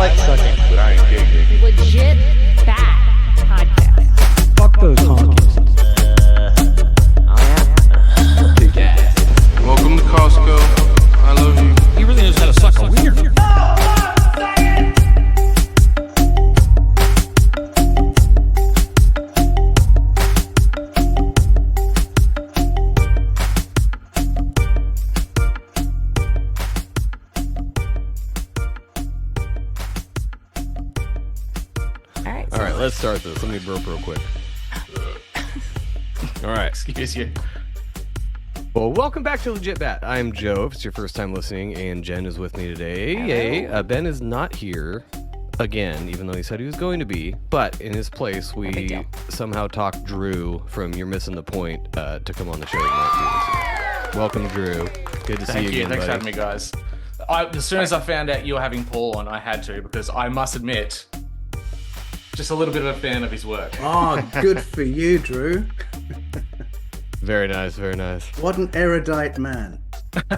like sucking, but I ain't gay. Legit bad podcast. Fuck those honkies. Welcome to Costco. I love you. He really knows how to suck a wiener. All right, let's start this. Let me burp real quick. All right. Excuse you. Well, welcome back to Legit Bat. I'm Joe, if it's your first time listening, and Jen is with me today. Yay. Ben is not here again, even though he said he was going to be. But in his place, we somehow talked Drew from You're Missen the Point to come on the show tonight. So welcome, Drew. Good to see you again, Thanks buddy. for having me, guys. As soon as I found out you were having Paul on, I had to, because I must admit, just a little bit of a fan of his work. Oh, good for you, Drew. Very nice, very nice. What an erudite man.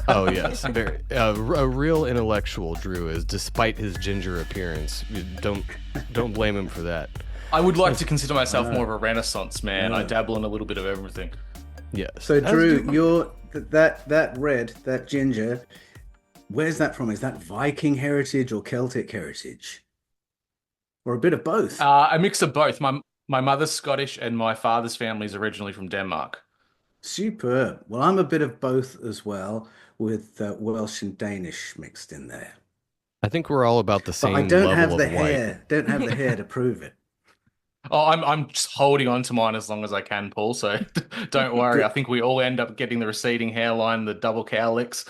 Oh, yes. Very, a real intellectual, Drew is, despite his ginger appearance. You don't blame him for that. I would like to consider myself more of a Renaissance man. I dabble in a little bit of everything. Yes. So, Drew, you're that red, that ginger, where's that from? Is that Viking heritage or Celtic heritage? Or a bit of both? A mix of both. My mother's Scottish and my father's family is originally from Denmark. Superb. Well, I'm a bit of both as well, with Welsh and Danish mixed in there. I think we're all about the same But I don't level have of the white. hair. Don't have the hair to prove it. Oh, I'm just holding on to mine as long as I can, Paul, so don't worry. I think we all end up getting the receding hairline, the double cowlicks.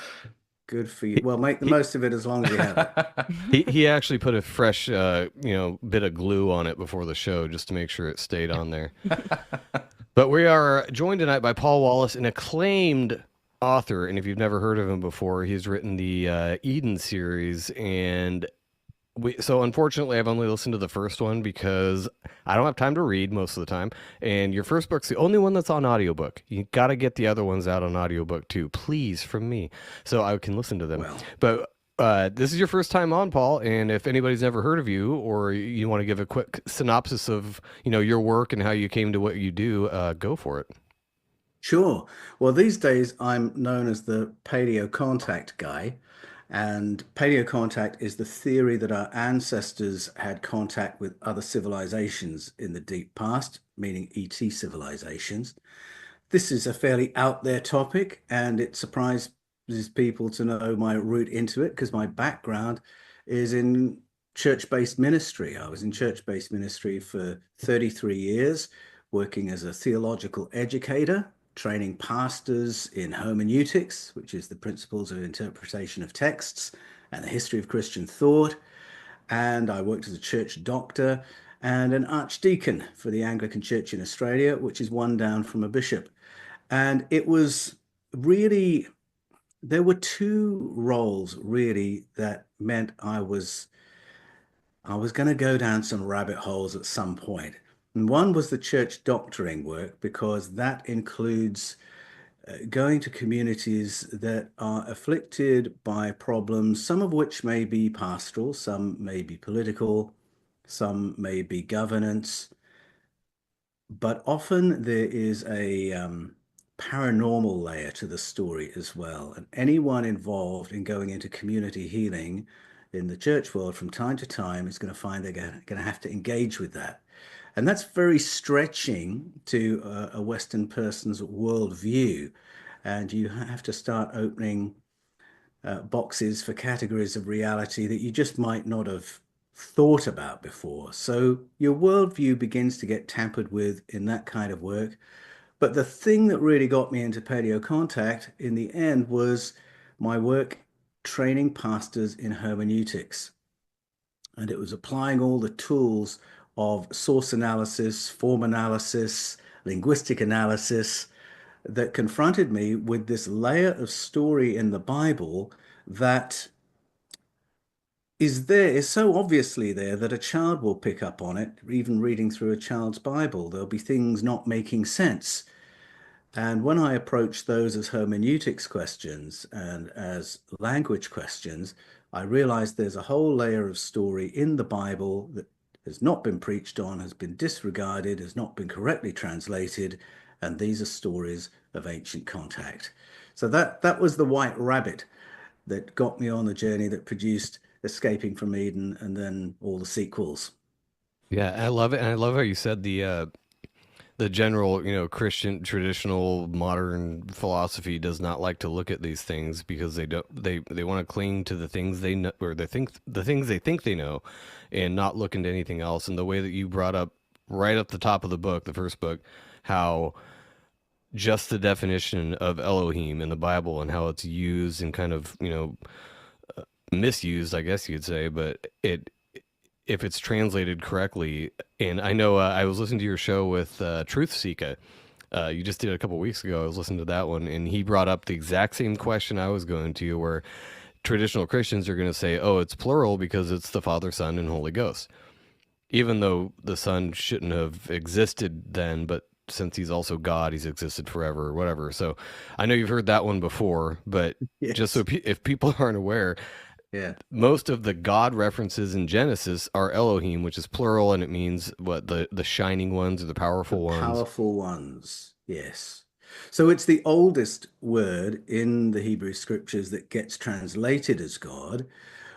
Good for you. Well, make the most of it as long as you have it. He actually put a fresh bit of glue on it before the show just to make sure it stayed on there. But we are joined tonight by Paul Wallis, an acclaimed author, and if you've never heard of him before, he's written the Eden series, and so unfortunately I've only listened to the first one because I don't have time to read most of the time, and your first book's the only one that's on audiobook. You got to get the other ones out on audiobook too, please, from me, so I can listen to them. Well. But this is your first time on, Paul, and if anybody's never heard of you, or you want to give a quick synopsis of your work and how you came to what you do, go for it. Sure. Well, these days I'm known as the paleo contact guy, and paleo contact is the theory that our ancestors had contact with other civilizations in the deep past, meaning ET civilizations. This is a fairly out there topic, and it surprises people to know my route into it because my background is in church-based ministry. I was in church-based ministry for 33 years, working as a theological educator, training pastors in hermeneutics, which is the principles of interpretation of texts and the history of Christian thought. And I worked as a church doctor and an archdeacon for the Anglican Church in Australia, which is one down from a bishop. And it was really, there were two roles really that meant I was going to go down some rabbit holes at some point. And one was the church doctoring work, because that includes going to communities that are afflicted by problems, some of which may be pastoral, some may be political, some may be governance. But often there is a paranormal layer to the story as well. And anyone involved in going into community healing in the church world from time to time is going to find they're going to have to engage with that. And that's very stretching to a Western person's worldview. And you have to start opening boxes for categories of reality that you just might not have thought about before. So your worldview begins to get tampered with in that kind of work. But the thing that really got me into paleo contact in the end was my work training pastors in hermeneutics. And it was applying all the tools of source analysis, form analysis, linguistic analysis that confronted me with this layer of story in the Bible that is so obviously there that a child will pick up on it. Even reading through a child's Bible, there'll be things not making sense. And when I approach those as hermeneutics questions and as language questions, I realized there's a whole layer of story in the Bible that has not been preached on, has been disregarded, has not been correctly translated, and these are stories of ancient contact. So that was the white rabbit that got me on the journey that produced Escaping from Eden and then all the sequels. Yeah, I love it, and I love how you said the general, Christian traditional modern philosophy does not like to look at these things because they want to cling to the things they know, or the things they think they know, and not look into anything else. And the way that you brought up right at the top of the book, the first book, how just the definition of Elohim in the Bible and how it's used and kind of, misused, I guess you'd say, but if it's translated correctly, and I know I was listening to your show with Truth Seeker. You just did it a couple weeks ago. I was listening to that one, and he brought up the exact same question I was going to, where traditional Christians are going to say, "Oh, it's plural because it's the Father, Son, and Holy Ghost," even though the Son shouldn't have existed then, but since he's also God, he's existed forever or whatever. So I know you've heard that one before, but just Yes. so if people aren't aware, Yeah. most of the God references in Genesis are Elohim, which is plural, and it means what the shining ones or the The powerful ones. powerful ones. Yes. So it's the oldest word in the Hebrew scriptures that gets translated as God,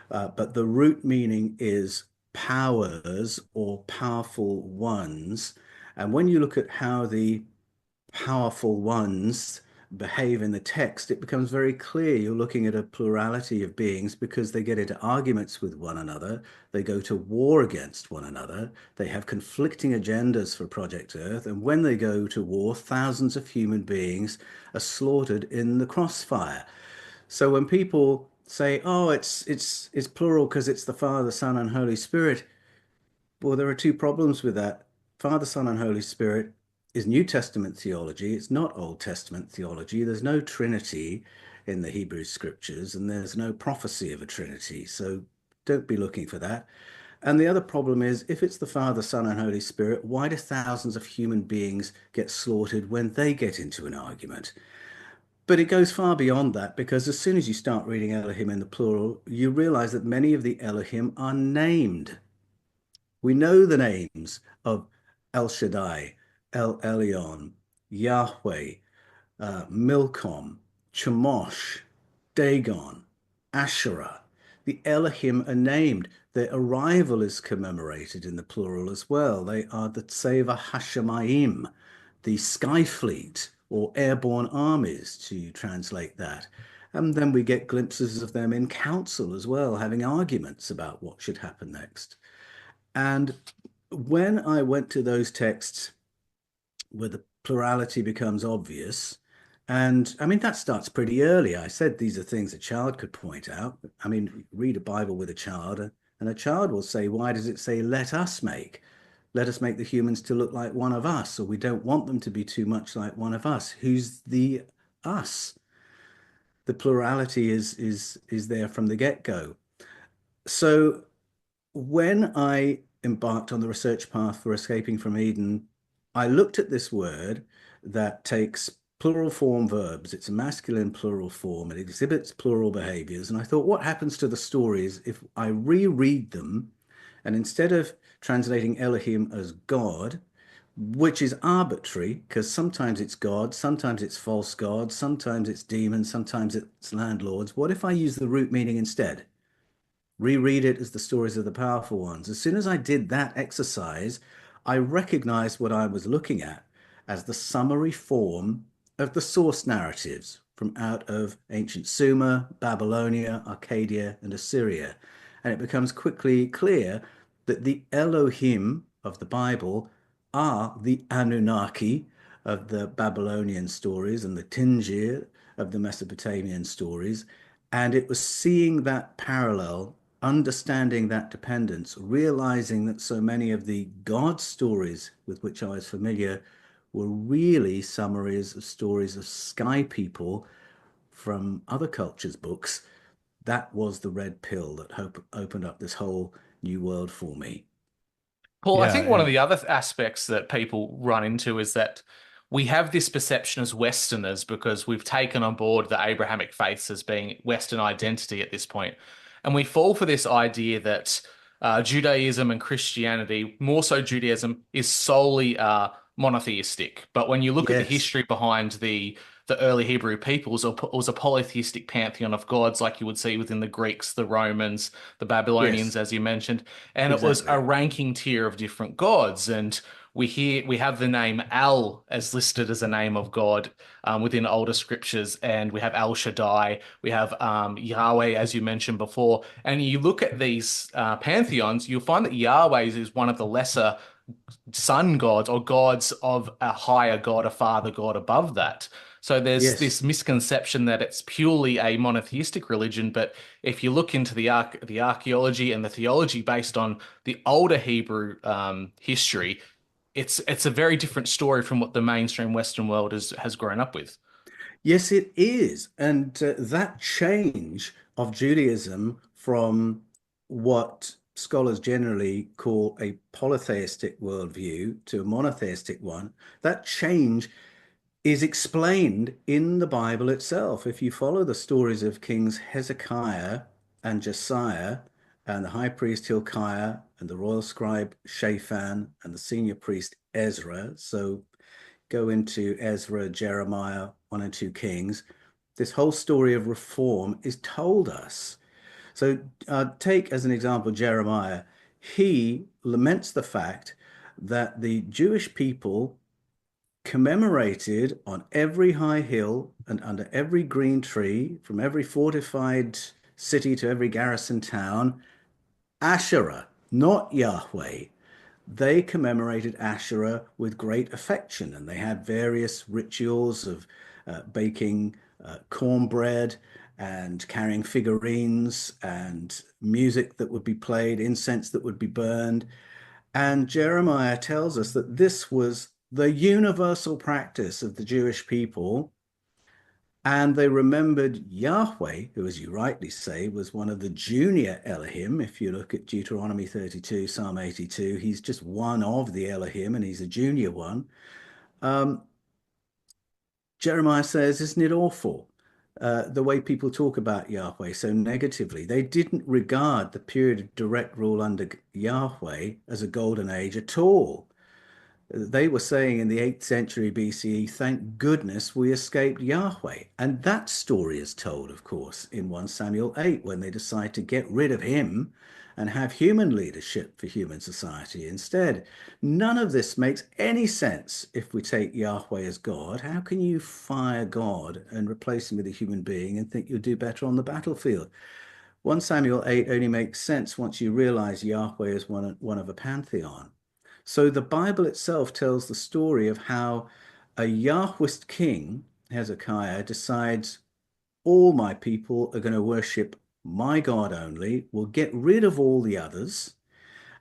but the root meaning is powers or powerful ones. And when you look at how the powerful ones behave in the text, it becomes very clear you're looking at a plurality of beings because they get into arguments with one another, they go to war against one another, they have conflicting agendas for Project Earth, and when they go to war, thousands of human beings are slaughtered in the crossfire. So when people say, "Oh, it's plural because it's the Father, Son, and Holy Spirit," well, there are two problems with that. Father, Son, and Holy Spirit is New Testament theology. It's not Old Testament theology. There's no Trinity in the Hebrew scriptures, and there's no prophecy of a Trinity. So don't be looking for that. And the other problem is if it's the Father, Son, and Holy Spirit, why do thousands of human beings get slaughtered when they get into an argument? But it goes far beyond that because as soon as you start reading Elohim in the plural, you realize that many of the Elohim are named. We know the names of El Shaddai, El Elyon, Yahweh, Milcom, Chemosh, Dagon, Asherah. The Elohim are named. Their arrival is commemorated in the plural as well. They are the Tseva Hashemayim, the sky fleet or airborne armies, to translate that. And then we get glimpses of them in council as well, having arguments about what should happen next. And when I went to those texts where the plurality becomes obvious, and I mean, that starts pretty early. I said these are things a child could point out. I mean, read a Bible with a child, and a child will say, "Why does it say, let us make? Let us make the humans to look like one of us, or we don't want them to be too much like one of us." Who's the us? The plurality is there from the get-go. So when I embarked on the research path for Escaping from Eden, I looked at this word that takes plural form verbs. It's a masculine plural form. It exhibits plural behaviors. And I thought, what happens to the stories if I reread them and instead of translating Elohim as God, which is arbitrary because sometimes it's God, sometimes it's false God, sometimes it's demons, sometimes it's landlords. What if I use the root meaning instead? Reread it as the stories of the powerful ones. As soon as I did that exercise, I recognized what I was looking at as the summary form of the source narratives from out of ancient Sumer, Babylonia, Arcadia, and Assyria. And it becomes quickly clear that the Elohim of the Bible are the Anunnaki of the Babylonian stories and the Tingir of the Mesopotamian stories. And it was seeing that parallel, understanding that dependence, realizing that so many of the God stories with which I was familiar were really summaries of stories of sky people from other cultures' books. That was the red pill that opened up this whole new world for me. Paul, I Yeah, think one of and the other aspects that people run into is that we have this perception as Westerners because we've taken on board the Abrahamic faiths as being Western identity at this point. And we fall for this idea that Judaism and Christianity, more so Judaism, is solely monotheistic. But when you look at the Yes. history behind the early Hebrew peoples, it was a polytheistic pantheon of gods, like you would see within the Greeks, the Romans, the Babylonians, Yes. as you mentioned, and it was a Exactly. ranking tier of different gods. And we have the name Al as listed as a name of God within older scriptures, and we have El Shaddai, we have Yahweh, as you mentioned before. And you look at these pantheons, you'll find that Yahweh is one of the lesser sun gods or gods of a higher god, a father god above that. So there's Yes. this misconception that it's purely a monotheistic religion, but if you look into the archaeology and the theology based on the older Hebrew history, it's a very different story from what the mainstream Western world has grown up with. Yes, it is. And that change of Judaism from what scholars generally call a polytheistic worldview to a monotheistic one, that change is explained in the Bible itself. If you follow the stories of Kings Hezekiah and Josiah, and the high priest Hilkiah, and the royal scribe Shaphan, and the senior priest Ezra, so go into Ezra, Jeremiah, 1 and 2 Kings, this whole story of reform is told us. So take as an example Jeremiah. He laments the fact that the Jewish people commemorated on every high hill and under every green tree, from every fortified city to every garrison town, Asherah, not Yahweh. They commemorated Asherah with great affection, and they had various rituals of baking cornbread and carrying figurines and music that would be played, incense that would be burned. And Jeremiah tells us that this was the universal practice of the Jewish people. And they remembered Yahweh, who, as you rightly say, was one of the junior Elohim. If you look at Deuteronomy 32, Psalm 82, he's just one of the Elohim and he's a junior one. Um, Jeremiah says, isn't it awful? The way people talk about Yahweh so negatively. They didn't regard the period of direct rule under Yahweh as a golden age at all. They were saying in the 8th century BCE, thank goodness we escaped Yahweh. And that story is told, of course, in 1 Samuel 8, when they decide to get rid of him and have human leadership for human society instead. None of this makes any sense if we take Yahweh as God. How can you fire God and replace him with a human being and think you'll do better on the battlefield? 1 Samuel 8 only makes sense once you realize Yahweh is one of a pantheon. So the Bible itself tells the story of how a Yahwist king, Hezekiah, decides all my people are going to worship my God only. We'll get rid of all the others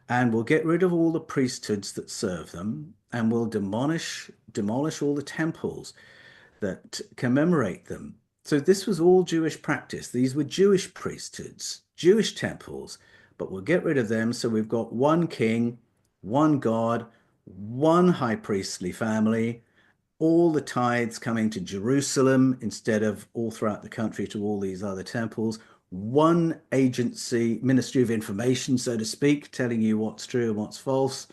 and we'll get rid of all the priesthoods that serve them and we'll demolish all the temples that commemorate them. So this was all Jewish practice. These were Jewish priesthoods, Jewish temples, but we'll get rid of them. So we've got one king, one God, one high priestly family, all the tithes coming to Jerusalem instead of all throughout the country to all these other temples, one agency, Ministry of Information, so to speak, telling you what's true and what's false,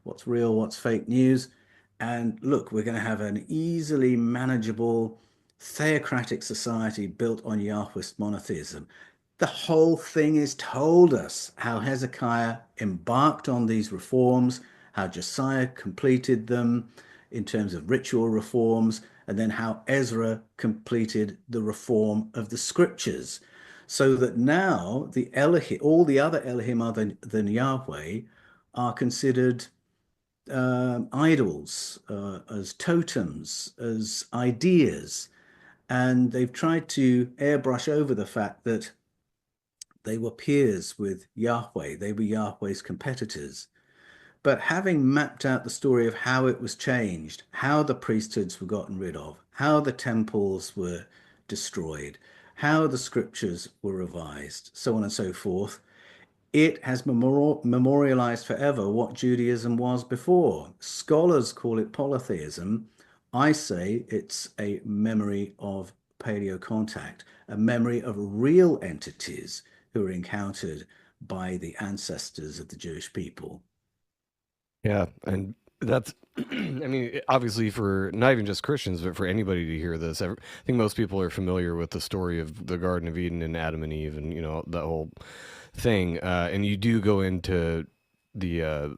what's real, what's fake news. And look, we're going to have an easily manageable theocratic society built on Yahwist monotheism. The whole thing is told us how Hezekiah embarked on these reforms, how Josiah completed them in terms of ritual reforms, and then how Ezra completed the reform of the scriptures. So that now the Elohim, all the other Elohim other than Yahweh are considered idols, as totems, as ideas. And they've tried to airbrush over the fact that they were peers with Yahweh. They were Yahweh's competitors. But having mapped out the story of how it was changed, how the priesthoods were gotten rid of, how the temples were destroyed, how the scriptures were revised, so on and so forth, it has memorialized forever what Judaism was before. Scholars call it polytheism. I say it's a memory of paleo contact, a memory of real entities, who are encountered by the ancestors of the Jewish people. Yeah, and that's, I mean, obviously for not even just Christians, but for anybody to hear this, I think most people are familiar with the story of the Garden of Eden and Adam and Eve, and that whole thing. And you do go into the uh,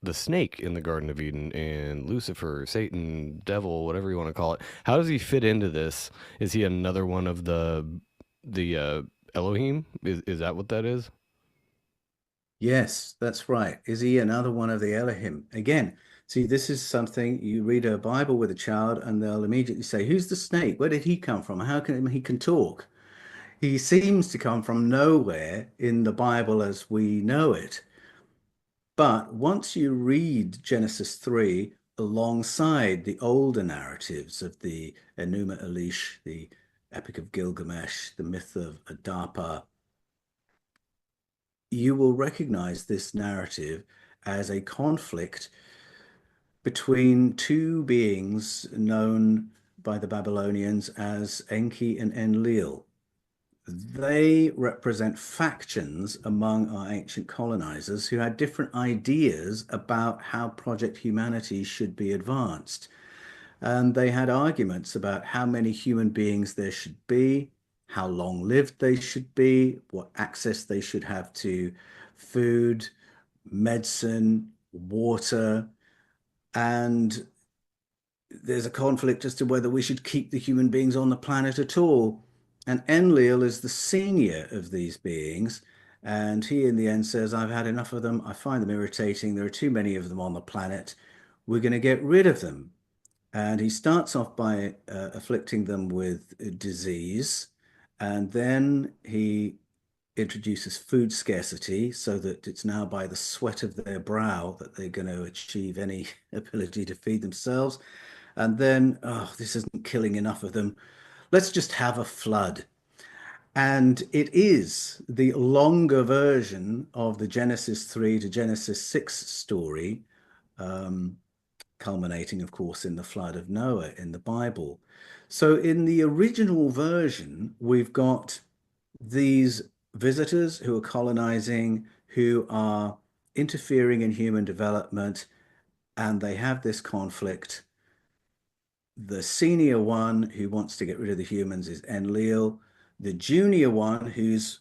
the snake in the Garden of Eden and Lucifer, Satan, devil, whatever you want to call it. How does he fit into this? Is he another one of the Elohim? Is that what that is? Yes, that's right. Is he another one of the Elohim? Again, see, this is something you read a Bible with a child and they'll immediately say, "Who's the snake? Where did he come from? How can he can talk?" He seems to come from nowhere in the Bible as we know it. But once you read Genesis 3 alongside the older narratives of the Enuma Elish, the Epic of Gilgamesh, the myth of Adapa, you will recognize this narrative as a conflict between two beings known by the Babylonians as Enki and Enlil. They represent factions among our ancient colonizers who had different ideas about how Project Humanity should be advanced. And they had arguments about how many human beings there should be, how long-lived they should be, what access they should have to food, medicine, water, and there's a conflict as to whether we should keep the human beings on the planet at all. And Enlil is the senior of these beings, and he in the end says, "I've had enough of them. I find them irritating. There are too many of them on the planet. We're going to get rid of them." And he starts off by afflicting them with disease, and then he introduces food scarcity so that it's now by the sweat of their brow that they're going to achieve any ability to feed themselves. And then, oh, this isn't killing enough of them. Let's just have a flood. And it is the longer version of the Genesis 3 to Genesis 6 story, culminating, of course, in the flood of Noah in the Bible. So in the original version, we've got these visitors who are colonizing, who are interfering in human development, and they have this conflict. The senior one who wants to get rid of the humans is Enlil. The junior one who's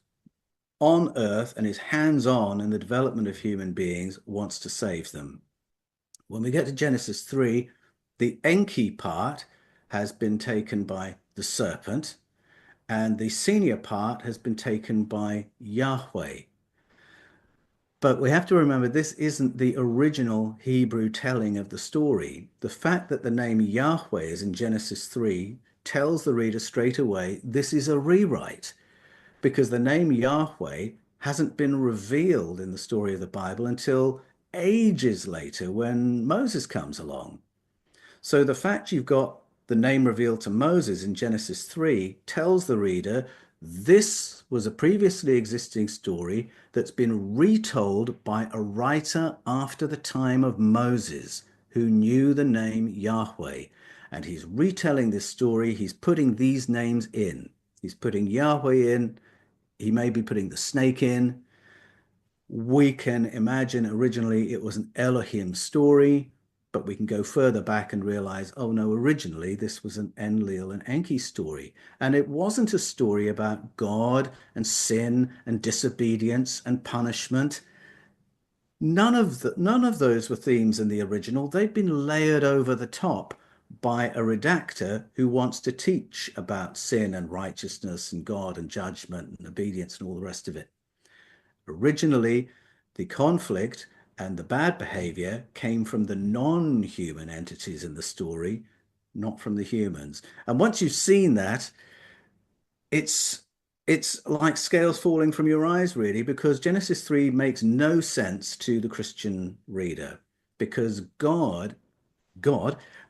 on Earth and is hands-on in the development of human beings wants to save them. When we get to Genesis 3, the Enki part has been taken by the serpent, and the senior part has been taken by Yahweh. But we have to remember this isn't the original Hebrew telling of the story. The fact that the name Yahweh is in Genesis 3 tells the reader straight away this is a rewrite, because the name Yahweh hasn't been revealed in the story of the Bible until ages later when Moses comes along. So the fact you've got the name revealed to Moses in Genesis 3 tells the reader this was a previously existing story that's been retold by a writer after the time of Moses who knew the name Yahweh. And he's retelling this story. He's putting these names in. He's putting Yahweh in. He may be putting the snake in. We can imagine originally it was an Elohim story, but we can go further back and realize, oh no, originally this was an Enlil and Enki story. And it wasn't a story about God and sin and disobedience and punishment. None of those were themes in the original. They've been layered over the top by a redactor who wants to teach about sin and righteousness and God and judgment and obedience and all the rest of it. Originally, the conflict and the bad behavior came from the non-human entities in the story, not from the humans. And once you've seen that, it's like scales falling from your eyes, really, because Genesis 3 makes no sense to the Christian reader, because God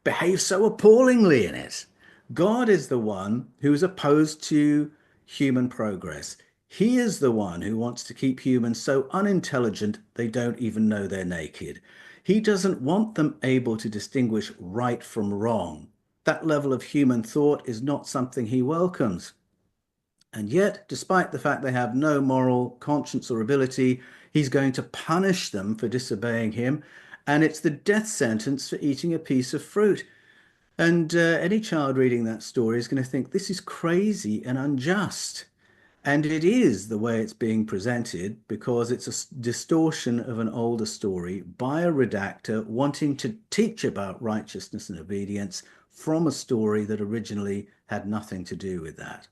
behaves so appallingly in it. God is the one who is opposed to human progress. He is the one who wants to keep humans so unintelligent they don't even know they're naked. He doesn't want them able to distinguish right from wrong. That level of human thought is not something he welcomes. And yet, despite the fact they have no moral conscience or ability, he's going to punish them for disobeying him. And it's the death sentence for eating a piece of fruit. And any child reading that story is going to think this is crazy and unjust. And it is the way it's being presented because it's a distortion of an older story by a redactor wanting to teach about righteousness and obedience from a story that originally had nothing to do with that.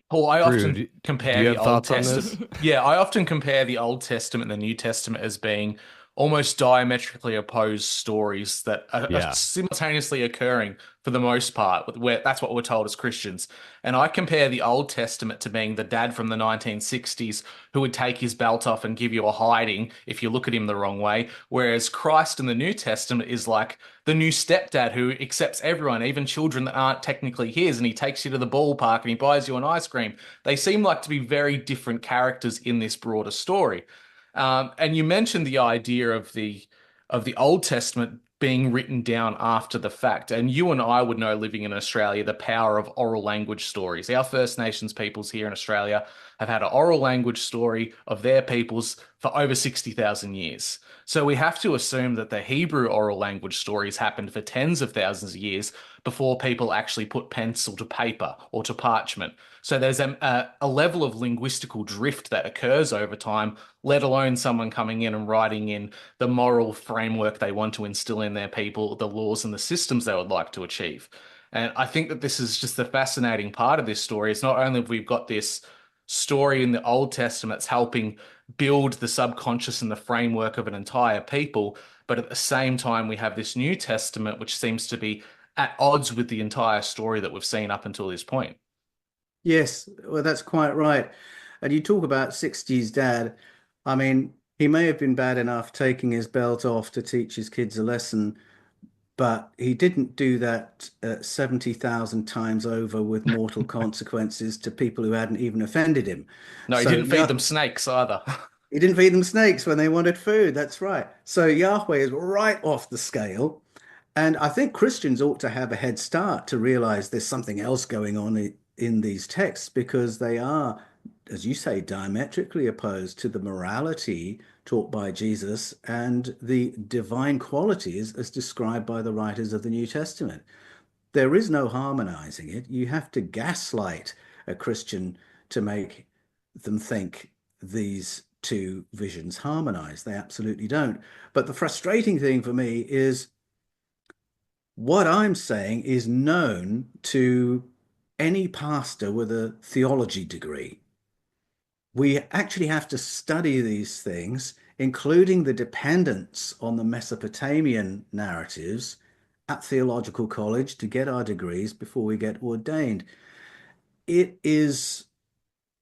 Paul, I Drew, often do compare you the have Old thoughts on this? Testament. Yeah, I often compare the Old Testament and the New Testament as being almost diametrically opposed stories that are Yeah. simultaneously occurring for the most part. Where that's what we're told as Christians. And I compare the Old Testament to being the dad from the 1960s who would take his belt off and give you a hiding if you look at him the wrong way. Whereas Christ in the New Testament is like the new stepdad who accepts everyone, even children that aren't technically his, and he takes you to the ballpark and he buys you an ice cream. They seem like to be very different characters in this broader story. And you mentioned the idea of the Old Testament being written down after the fact. And you and I would know, living in Australia, the power of oral language stories. Our First Nations peoples here in Australia have had an oral language story of their peoples for over 60,000 years. So we have to assume that the Hebrew oral language stories happened for tens of thousands of years before people actually put pencil to paper or to parchment. So there's a level of linguistical drift that occurs over time, let alone someone coming in and writing in the moral framework they want to instill in their people, the laws and the systems they would like to achieve. And I think that this is just the fascinating part of this story. It's not only have we got this story in the Old Testament that's helping build the subconscious and the framework of an entire people, but at the same time, we have this New Testament, which seems to be at odds with the entire story that we've seen up until this point. Yes, well, that's quite right. And you talk about 60s dad. I mean, he may have been bad enough taking his belt off to teach his kids a lesson, but he didn't do that 70,000 times over with mortal consequences to people who hadn't even offended him. No, he So didn't feed yeah, them snakes either. he didn't feed them snakes when they wanted food. That's right. So Yahweh is right off the scale. And I think Christians ought to have a head start to realize there's something else going on in these texts because they are, as you say, diametrically opposed to the morality taught by Jesus and the divine qualities as described by the writers of the New Testament. There is no harmonizing it. You have to gaslight a Christian to make them think these two visions harmonize. They absolutely don't. But the frustrating thing for me is what I'm saying is known to any pastor with a theology degree. We actually have to study these things, including the dependence on the Mesopotamian narratives at theological college to get our degrees before we get ordained. It is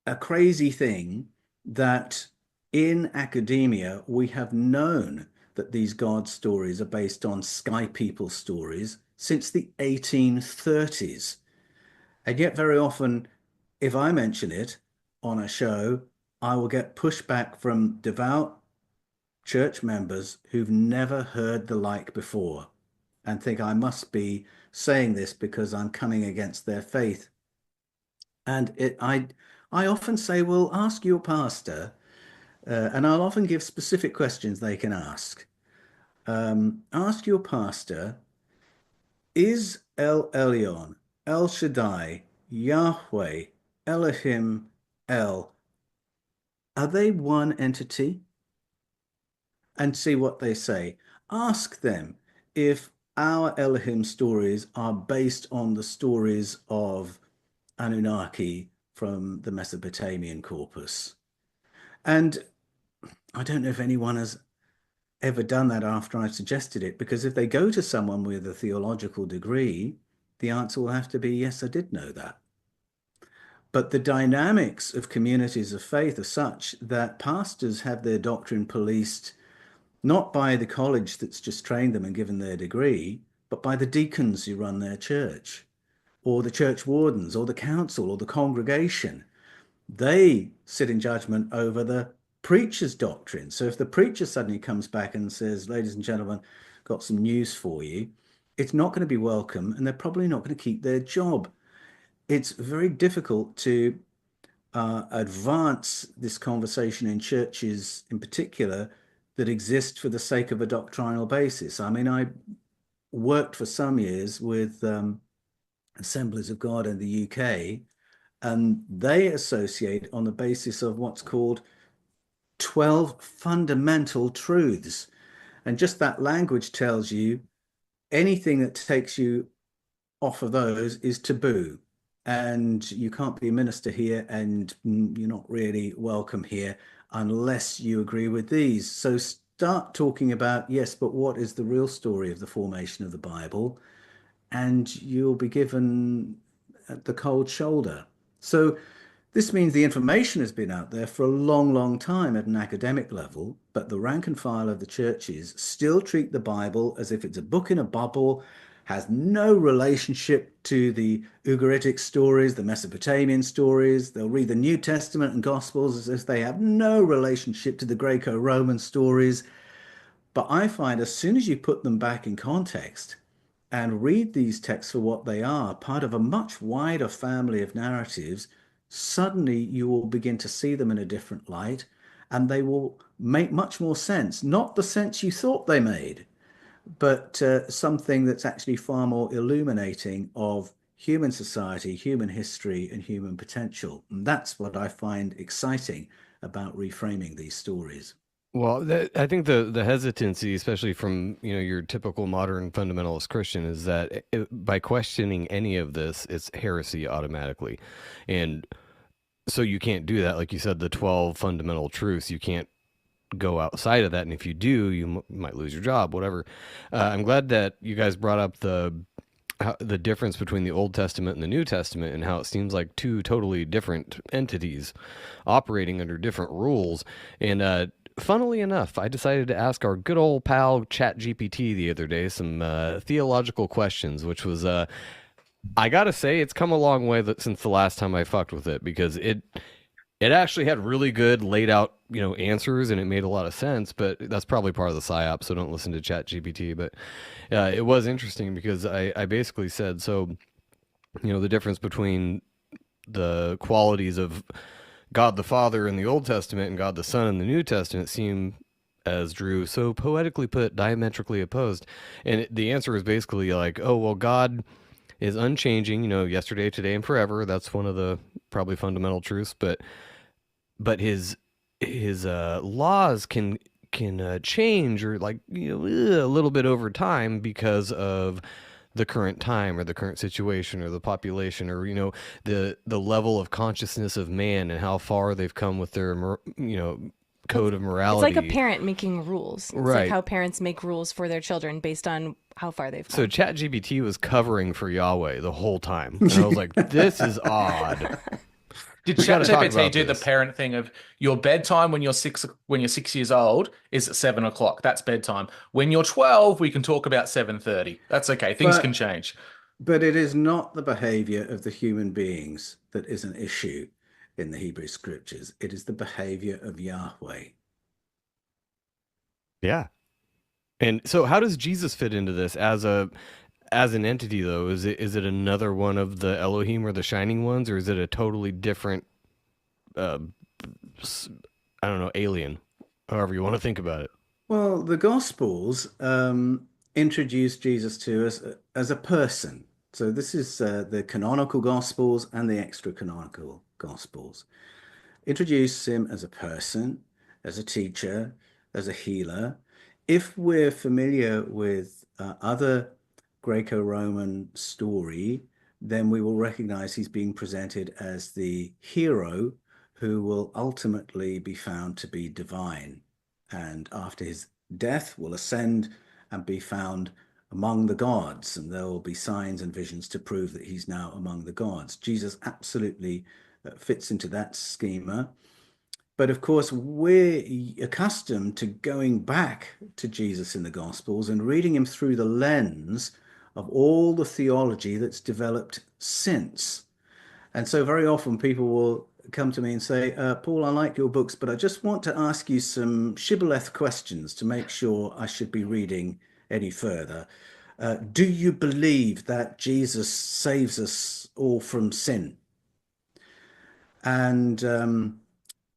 a crazy thing that in academia we have known that these God stories are based on sky people stories since the 1830s. And yet, very often, if I mention it on a show, I will get pushback from devout church members who've never heard the like before and think I must be saying this because I'm coming against their faith. And I often say, well, ask your pastor, and I'll often give specific questions they can ask. Ask your pastor, is El Elyon, El Shaddai, Yahweh, Elohim, El, are they one entity? And see what they say. Ask them if our Elohim stories are based on the stories of Anunnaki from the Mesopotamian corpus. And I don't know if anyone has ever done that after I suggested it, because if they go to someone with a theological degree, the answer will have to be, yes, I did know that. But the dynamics of communities of faith are such that pastors have their doctrine policed not by the college that's just trained them and given their degree, but by the deacons who run their church, or the church wardens, or the council, or the congregation. They sit in judgment over the preacher's doctrine. So if the preacher suddenly comes back and says, ladies and gentlemen, got some news for you, it's not going to be welcome, and they're probably not going to keep their job. it's very difficult to advance this conversation in churches in particular that exist for the sake of a doctrinal basis. I mean, I worked for some years with Assemblies of God in the UK, and they associate on the basis of what's called 12 fundamental truths. And just that language tells you anything that takes you off of those is taboo. And you can't be a minister here, and you're not really welcome here unless you agree with these. So start talking about, yes, but what is the real story of the formation of the Bible? And you'll be given the cold shoulder. So this means the information has been out there for a long, long time at an academic level, but the rank and file of the churches still treat the Bible as if it's a book in a bubble, has no relationship to the Ugaritic stories, the Mesopotamian stories. They'll read the New Testament and Gospels as if they have no relationship to the Greco-Roman stories. But I find as soon as you put them back in context and read these texts for what they are, part of a much wider family of narratives, suddenly you will begin to see them in a different light, and they will make much more sense. Not the sense you thought they made, but something that's actually far more illuminating of human society, human history, and human potential. And that's what I find exciting about reframing these stories. Well, I think the hesitancy, especially from your typical modern fundamentalist Christian, is that by questioning any of this, it's heresy automatically, and so you can't do that. Like you said, the 12 fundamental truths, you can't go outside of that, and if you do, you might lose your job, whatever. I'm glad that you guys brought up the difference between the Old Testament and the New Testament, and how it seems like two totally different entities operating under different rules. And funnily enough, I decided to ask our good old pal ChatGPT the other day some theological questions, which was, I gotta say, it's come a long way since the last time I fucked with it, because it actually had really good laid out, answers, and it made a lot of sense, but that's probably part of the psyop, so don't listen to ChatGPT. But it was interesting because I basically said, so, the difference between the qualities of God the Father in the Old Testament and God the Son in the New Testament seem, as Drew so poetically put, diametrically opposed. And the answer is basically like, oh, well, God is unchanging, yesterday, today, and forever. That's one of the probably fundamental truths, but his laws can change, or like a little bit over time because of the current time or the current situation or the population, or the level of consciousness of man and how far they've come with their code of It's morality. like a parent making rules. It's Right. like how parents make rules for their children based on how far they've So come. ChatGPT was covering for Yahweh the whole time, and I was like, this is odd. Did We gotta talk ChatGPT about do the this. parent thing of your bedtime when you're 6 years old is at 7 o'clock? That's bedtime. When you're 12, we can talk about 7:30. That's okay. Things can But change. but it is not the behavior of the human beings that is an issue in the Hebrew scriptures. It is the behavior of Yahweh. Yeah. And so how does Jesus fit into this as an entity, though? Is it another one of the Elohim or the Shining Ones, or is it a totally different uh I don't know, alien, however you want to think about it? Well, the Gospels introduce Jesus to us as a person. So this is the canonical Gospels and the extra-canonical Gospels. Introduce him as a person, as a teacher, as a healer. If we're familiar with other Greco-Roman story, then we will recognize he's being presented as the hero who will ultimately be found to be divine. And after his death, will ascend and be found among the gods, and there will be signs and visions to prove that he's now among the gods. Jesus absolutely fits into that schema. But of course, we're accustomed to going back to Jesus in the Gospels and reading him through the lens of all the theology that's developed since. And so very often people will come to me and say, Paul, I like your books, but I just want to ask you some shibboleth questions to make sure I should be reading any further. Do you believe that Jesus saves us all from sin? And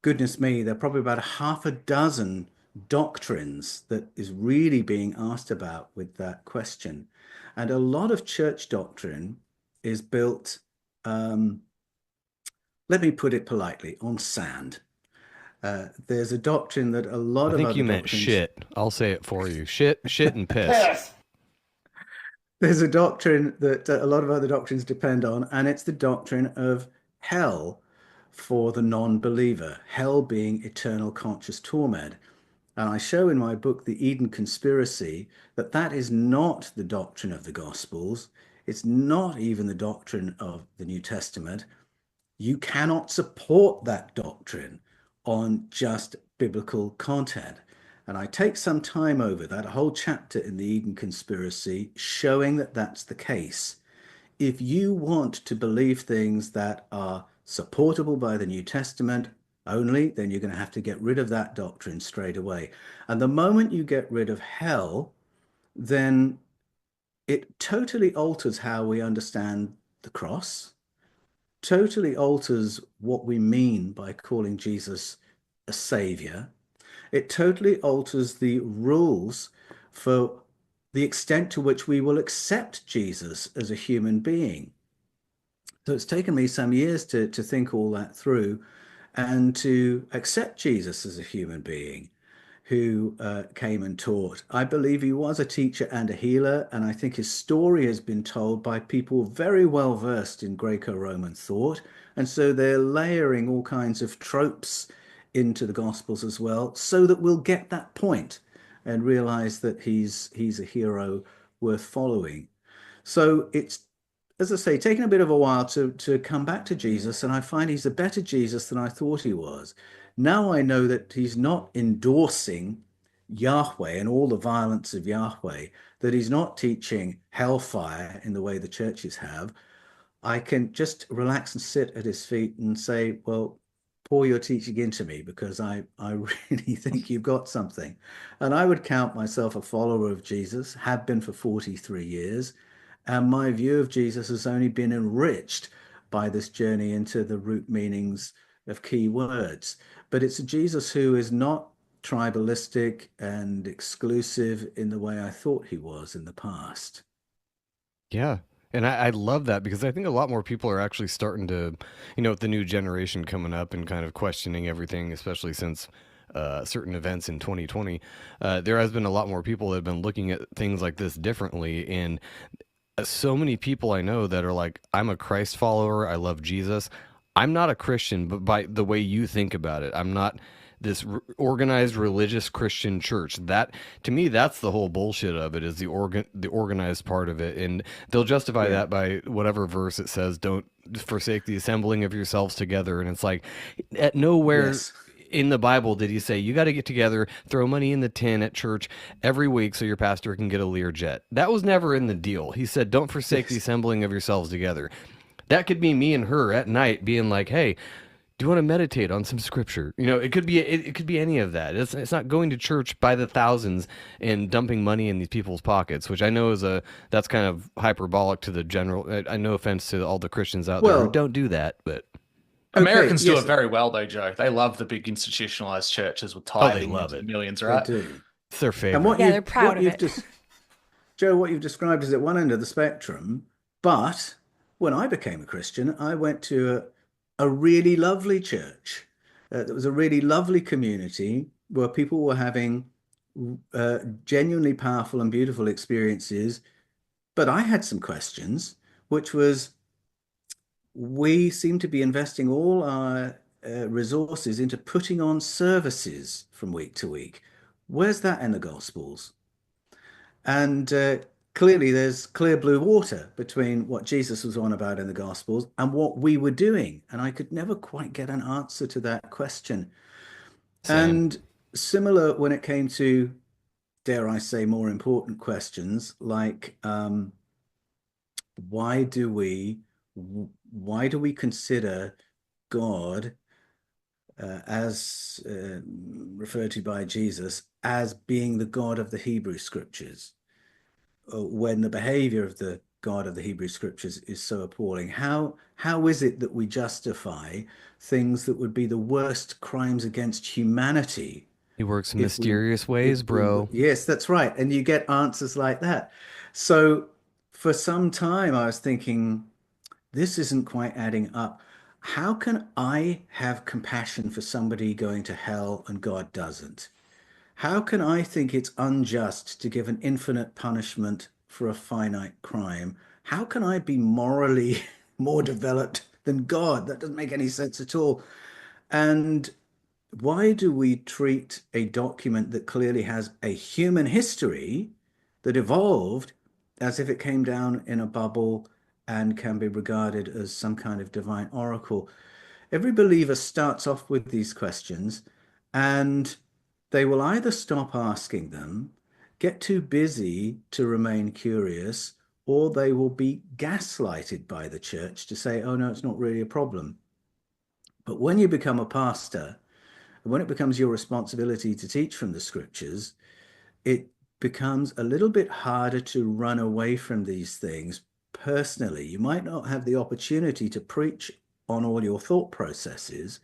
goodness me, there are probably about half a dozen doctrines that is really being asked about with that question. And a lot of church doctrine is built, let me put it politely, on sand. There's a doctrine that a lot I of think other you meant doctrines. shit. I'll say it for you. Shit and piss. There's a doctrine that a lot of other doctrines depend on, and it's the doctrine of hell for the non-believer, hell being eternal conscious torment. And I show in my book, The Eden Conspiracy, that that is not the doctrine of the Gospels. It's not even the doctrine of the New Testament. You cannot support that doctrine on just biblical content. And I take some time over that whole chapter in the Eden Conspiracy showing that that's the case. If you want to believe things that are supportable by the New Testament only, then you're going to have to get rid of that doctrine straight away. And the moment you get rid of hell, then it totally alters how we understand the cross, totally alters what we mean by calling Jesus a savior. It totally alters the rules for the extent to which we will accept Jesus as a human being. So it's taken me some years to think all that through and to accept Jesus as a human being who came and taught. I believe he was a teacher and a healer, and I think his story has been told by people very well versed in Greco-Roman thought, and so they're layering all kinds of tropes into the Gospels as well, so that we'll get that point and realize that he's a hero worth following. So it's, as I say, taken a bit of a while to come back to Jesus, and I find he's a better Jesus than I thought he was. Now I know that he's not endorsing Yahweh and all the violence of Yahweh, that he's not teaching hellfire in the way the churches have. I can just relax and sit at his feet and say, well, pour your teaching into me because I really think you've got something. And I would count myself a follower of Jesus, have been for 43 years. And my view of Jesus has only been enriched by this journey into the root meanings of key words. But it's a Jesus who is not tribalistic and exclusive in the way I thought he was in the past. Yeah. And I love that because I think a lot more people are actually starting to, with the new generation coming up and kind of questioning everything, especially since certain events in 2020. There has been a lot more people that have been looking at things like this differently. And so many people I know that are like, I'm a Christ follower. I love Jesus. I'm not a Christian, but by the way you think about it, I'm not this organized religious Christian church. That to me, that's the whole bullshit of it is the organized part of it, and they'll justify that by whatever verse it says, "Don't forsake the assembling of yourselves together." And it's like, at nowhere Yes. in the Bible did he say you got to get together, throw money in the tin at church every week so your pastor can get a Learjet. That was never in the deal. He said, "Don't forsake the assembling of yourselves together." That could be me and her at night being like, "Hey, do you want to meditate on some scripture?" It could be it could be any of that. It's not going to church by the thousands and dumping money in these people's pockets, which I know that's kind of hyperbolic to the general. I no offense to all the Christians out there who Well, don't do that, but Americans do yes, it very well, though, Joe. They love the big institutionalized churches with oh, they tithing love into it. the millions, they right? do. It's their And favorite. Yeah, they're proud of it. Joe, what you've described is at one end of the spectrum. But when I became a Christian, I went to a really lovely church. There was a really lovely community where people were having genuinely powerful and beautiful experiences. But I had some questions, which was we seem to be investing all our resources into putting on services from week to week. Where's that in the Gospels? And clearly, there's clear blue water between what Jesus was on about in the Gospels and what we were doing. And I could never quite get an answer to that question. Same. And similar when it came to, dare I say, more important questions like why do we why do we consider God as referred to by Jesus as being the God of the Hebrew Scriptures? when the behavior of the God of the Hebrew Scriptures is so appalling? How is it that we justify things that would be the worst crimes against humanity He works in if we mysterious if ways, we bro. yes, that's right. And you get answers like that. So for some time I was thinking, this isn't quite adding up. How can I have compassion for somebody going to hell and God doesn't? How can I think it's unjust to give an infinite punishment for a finite crime? How can I be morally more developed than God? That doesn't make any sense at all. And why do we treat a document that clearly has a human history that evolved as if it came down in a bubble and can be regarded as some kind of divine oracle? Every believer starts off with these questions, and they will either stop asking them, get too busy to remain curious, or they will be gaslighted by the church to say, oh no, it's not really a problem. But when you become a pastor, and when it becomes your responsibility to teach from the scriptures, it becomes a little bit harder to run away from these things personally. You might not have the opportunity to preach on all your thought processes,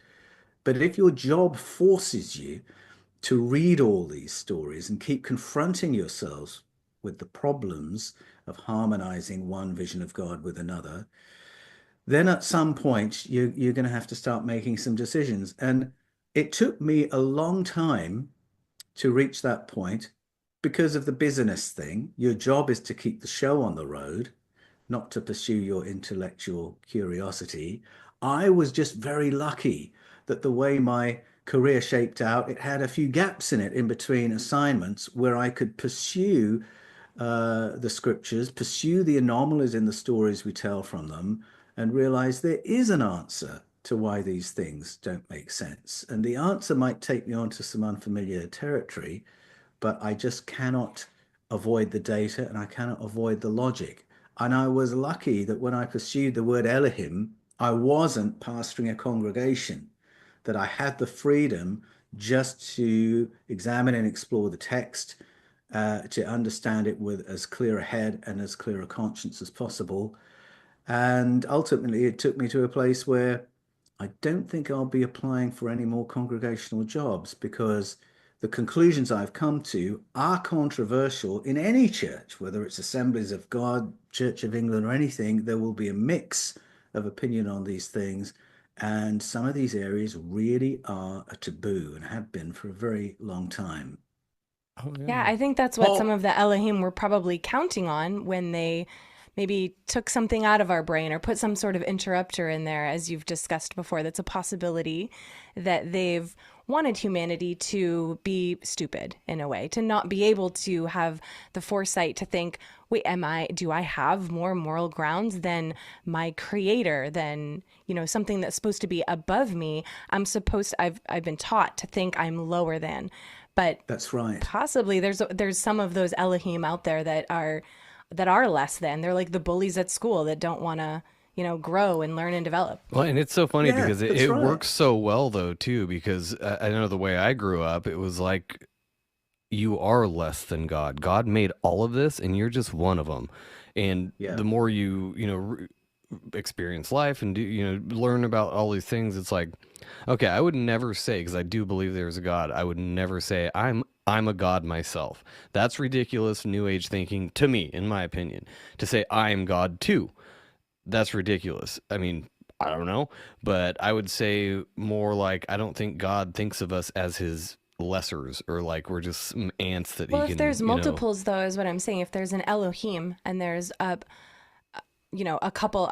but if your job forces you to read all these stories and keep confronting yourselves with the problems of harmonizing one vision of God with another, then at some point you're going to have to start making some decisions. And it took me a long time to reach that point because of the business thing. Your job is to keep the show on the road, not to pursue your intellectual curiosity. I was just very lucky that the way my career shaped out, it had a few gaps in it in between assignments where I could pursue the scriptures, pursue the anomalies in the stories we tell from them, and realize there is an answer to why these things don't make sense. And the answer might take me onto some unfamiliar territory, but I just cannot avoid the data and I cannot avoid the logic. And I was lucky that when I pursued the word Elohim, I wasn't pastoring a congregation, that I had the freedom just to examine and explore the text, to understand it with as clear a head and as clear a conscience as possible. And ultimately, it took me to a place where I don't think I'll be applying for any more congregational jobs because the conclusions I've come to are controversial in any church, whether it's Assemblies of God, Church of England, or anything. There will be a mix of opinion on these things. And some of these areas really are a taboo and have been for a very long time. Oh Yeah, yeah. I think that's what some Paul, of the Elohim were probably counting on when they maybe took something out of our brain or put some sort of interrupter in there, as you've discussed before. That's a possibility that they've wanted humanity to be stupid in a way, to not be able to have the foresight to think, wait, do I have more moral grounds than my creator, than, something that's supposed to be above me? I've been taught to think I'm lower than. But That's right. possibly there's some of those Elohim out there that are less than. They're like the bullies at school that don't want to, grow and learn and develop. Well, and it's so funny Yeah, because it, that's it right. works so well though too. Because I know the way I grew up, it was like you are less than God. God made all of this, and you're just one of them. And Yeah. the more experience life and do learn about all these things, it's like, okay, I would never say, because I do believe there's a God, I would never say I'm a God myself. That's ridiculous new age thinking to me, in my opinion. To say I am God too, that's ridiculous. I mean, I don't know, but I would say more like I don't think God thinks of us as his lessers, or like we're just some ants that Well, he if can, there's multiples, though, is what I'm saying. If there's an Elohim and there's a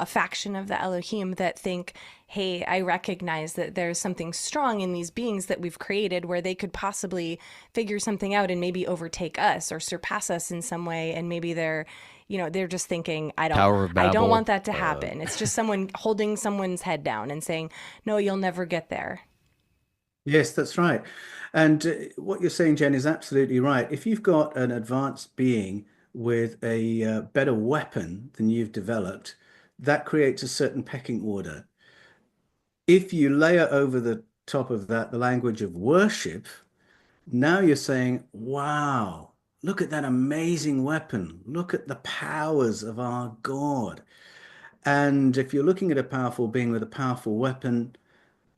faction of the Elohim that think, hey, I recognize that there's something strong in these beings that we've created where they could possibly figure something out and maybe overtake us or surpass us in some way. And maybe they're just thinking, Tower of I don't Babel. want that to happen. It's just someone holding someone's head down and saying, no, you'll never get there. Yes, that's right. And what you're saying, Jen, is absolutely right. If you've got an advanced being with a better weapon than you've developed, that creates a certain pecking order. If you layer over the top of that the language of worship, now you're saying, wow, look at that amazing weapon. Look at the powers of our God. And if you're looking at a powerful being with a powerful weapon,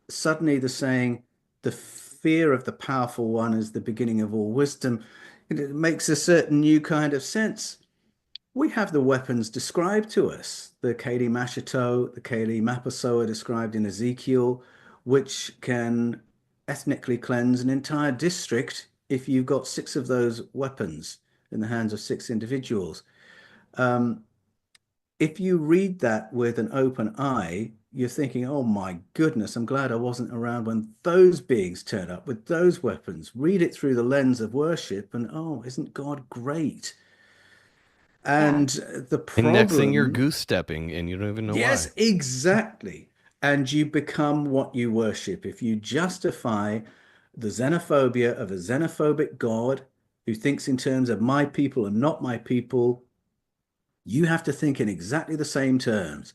suddenly the saying, the fear of the powerful one is the beginning of all wisdom, it makes a certain new kind of sense. We have the weapons described to us, the Kali Mashato, the Kali Mapaso are described in Ezekiel, which can ethnically cleanse an entire district if you've got six of those weapons in the hands of six individuals. Um, if you read that with an open eye, you're thinking, oh my goodness, I'm glad I wasn't around when those beings turned up with those weapons. Read it through the lens of worship, and oh, isn't God great? Yeah. And the And next thing you're problem, goose stepping and you don't even know yes, why. exactly. And you become what you worship. If you justify the xenophobia of a xenophobic God who thinks in terms of my people and not my people, you have to think in exactly the same terms.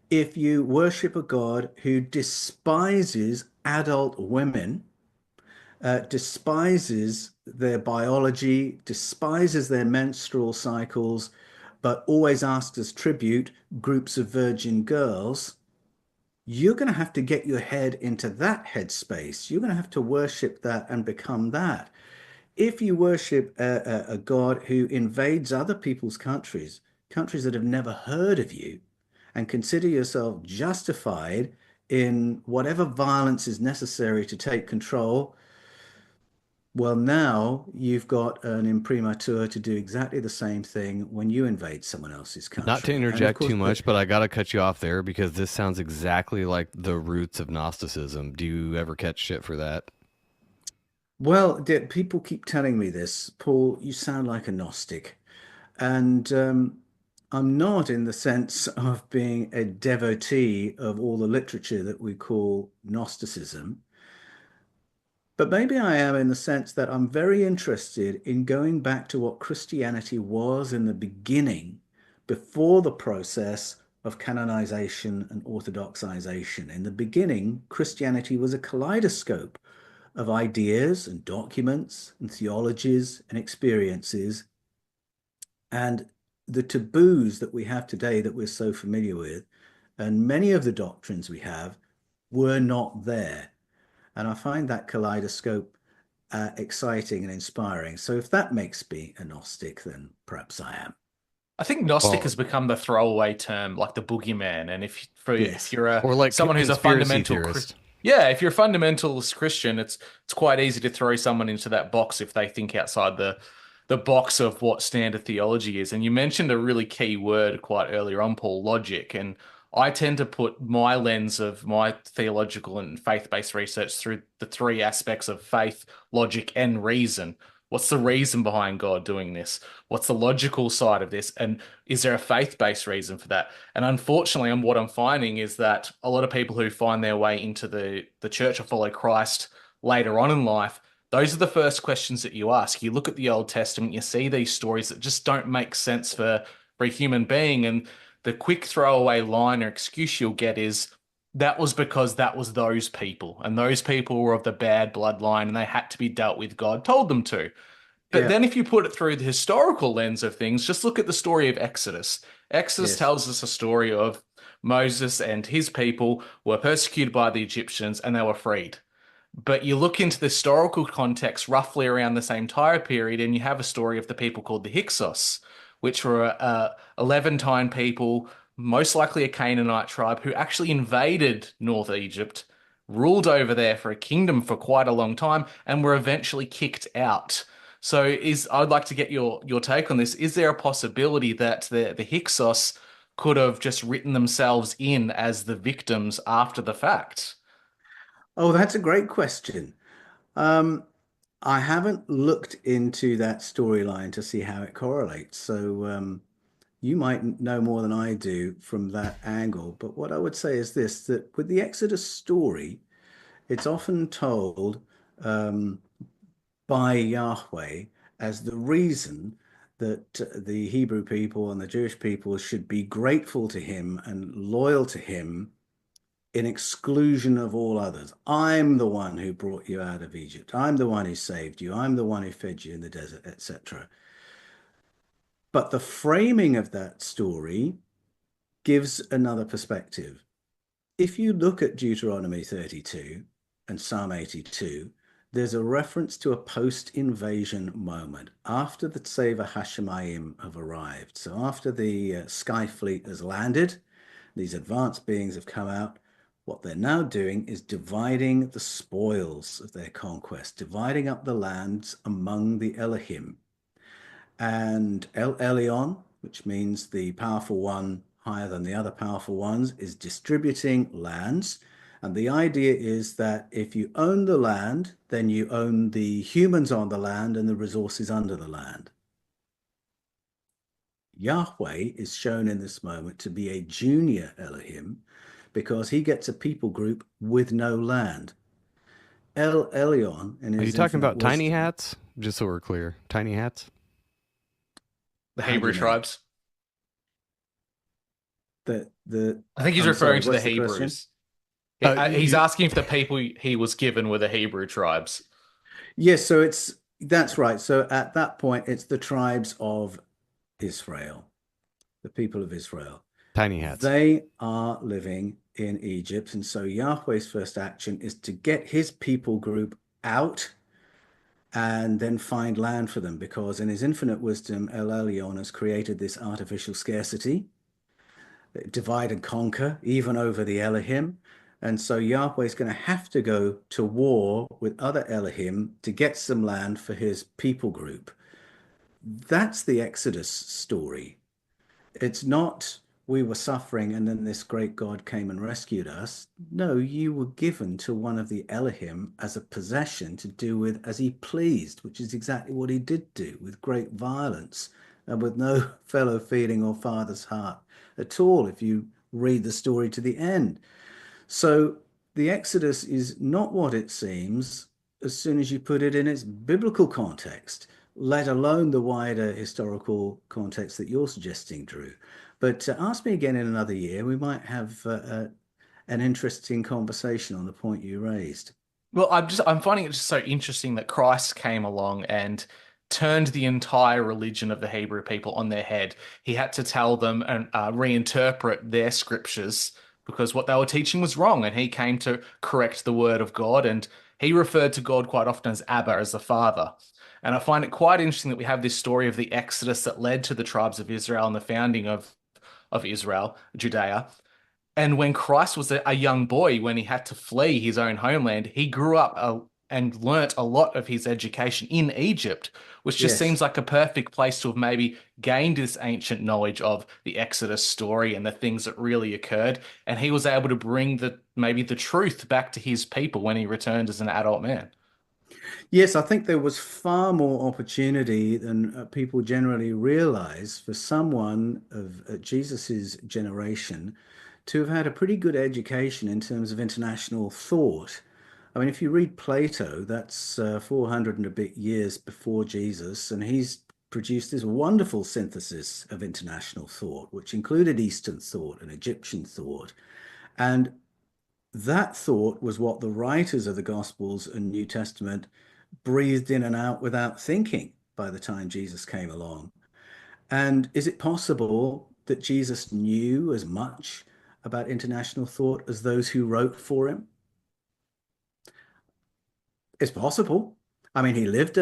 If you worship a God who despises adult women, despises their biology, despises their menstrual cycles, but always asks as tribute groups of virgin girls, you're going to have to get your head into that headspace. You're going to have to worship that and become that. If you worship a God who invades other people's countries, countries that have never heard of you, and consider yourself justified in whatever violence is necessary to take control, well, now you've got an imprimatur to do exactly the same thing when you invade someone else's Not to country. And of interject course, too much, but I got to cut you off there because this sounds exactly like the roots of Gnosticism. Do you ever catch shit for that? well, people keep telling me this, Paul, you sound like a Gnostic. And I'm not in the sense of being a devotee of all the literature that we call Gnosticism. But maybe I am in the sense that I'm very interested in going back to what Christianity was in the beginning, before the process of canonization and orthodoxization. In the beginning, Christianity was a kaleidoscope of ideas and documents and theologies and experiences. And the taboos that we have today that we're so familiar with, and many of the doctrines we have, were not there. And I find that kaleidoscope exciting and inspiring. So if that makes me a Gnostic, then perhaps I am. I think Gnostic Well, has become the throwaway term, like the boogeyman. And if Yes. you're a or like someone who's a conspiracy fundamental, theorist. yeah, if you're a fundamentalist Christian, it's quite easy to throw someone into that box if they think outside the box of what standard theology is. And you mentioned a really key word quite earlier on, Paul, logic. And I tend to put my lens of my theological and faith-based research through the three aspects of faith, logic, and reason. What's the reason behind God doing this? What's the logical side of this? And is there a faith-based reason for that? And unfortunately, what I'm finding is that a lot of people who find their way into the church or follow Christ later on in life, those are the first questions that you ask. You look at the Old Testament, you see these stories that just don't make sense for a human being, and the quick throwaway line or excuse you'll get is that was because that was those people, and those people were of the bad bloodline, and they had to be dealt with. God told them to. But Yeah. then if you put it through the historical lens of things, just look at the story of Exodus. Exodus Yes. tells us a story of Moses and his people were persecuted by the Egyptians and they were freed. But you look into the historical context roughly around the same time period, and you have a story of the people called the Hyksos, which were Levantine people, most likely a Canaanite tribe, who actually invaded North Egypt, ruled over there for a kingdom for quite a long time, and were eventually kicked out. So I'd like to get your take on this. Is there a possibility that the Hyksos could have just written themselves in as the victims after the fact? Oh, that's a great question. Um, I haven't looked into that storyline to see how it correlates. So you might know more than I do from that angle. But what I would say is this, that with the Exodus story, it's often told um, by Yahweh as the reason that the Hebrew people and the Jewish people should be grateful to him and loyal to him in exclusion of all others. I'm the one who brought you out of Egypt. I'm the one who saved you. I'm the one who fed you in the desert, etc. But the framing of that story gives another perspective. If you look at Deuteronomy 32 and Psalm 82, there's a reference to a post-invasion moment after the Tseva Hashemayim have arrived. So after the Sky Fleet has landed, these advanced beings have come out. What they're now doing is dividing the spoils of their conquest, dividing up the lands among the Elohim. And El Elyon, which means the powerful one higher than the other powerful ones, is distributing lands. And the idea is that if you own the land, then you own the humans on the land and the resources under the land. Yahweh is shown in this moment to be a junior Elohim because he gets a people group with no land. El Elyon in Are you his talking infinite about tiny wisdom, hats? Just so we're clear, tiny hats. The how do Hebrew you mean? tribes. I think he's I'm sorry, referring to the what's the question? Hebrews. He's asking if the people he was given were the Hebrew tribes. Yes, so that's right. So at that point, it's the tribes of Israel, the people of Israel. Tiny hats. They are living in Egypt. And so Yahweh's first action is to get his people group out and then find land for them, because in his infinite wisdom, El Elyon has created this artificial scarcity, divide and conquer, even over the Elohim. And so Yahweh is going to have to go to war with other Elohim to get some land for his people group. That's the Exodus story. It's not we were suffering and then this great God came and rescued us. No, you were given to one of the Elohim as a possession to do with as he pleased, which is exactly what he did do with great violence and with no fellow feeling or father's heart at all, if you read the story to the end. So the Exodus is not what it seems as soon as you put it in its biblical context, let alone the wider historical context that you're suggesting, Drew. But ask me again in another year. We might have an interesting conversation on the point you raised. Well, I'm finding it just so interesting that Christ came along and turned the entire religion of the Hebrew people on their head. He had to tell them and reinterpret their scriptures because what they were teaching was wrong, and he came to correct the word of God. And he referred to God quite often as Abba, as the Father. And I find it quite interesting that we have this story of the Exodus that led to the tribes of Israel and the founding of Israel, Judea. And when Christ was a young boy, when he had to flee his own homeland, he grew up and learnt a lot of his education in Egypt, which just Yes. seems like a perfect place to have maybe gained this ancient knowledge of the Exodus story and the things that really occurred. And he was able to bring maybe the truth back to his people when he returned as an adult man. Yes, I think there was far more opportunity than people generally realize for someone of Jesus's generation to have had a pretty good education in terms of international thought. I mean, if you read Plato, that's 400 and a bit years before Jesus, and he's produced this wonderful synthesis of international thought, which included Eastern thought and Egyptian thought. And that thought was what the writers of the Gospels and New Testament breathed in and out without thinking by the time Jesus came along. And is it possible that Jesus knew as much about international thought as those who wrote for him? It's possible. I mean, he lived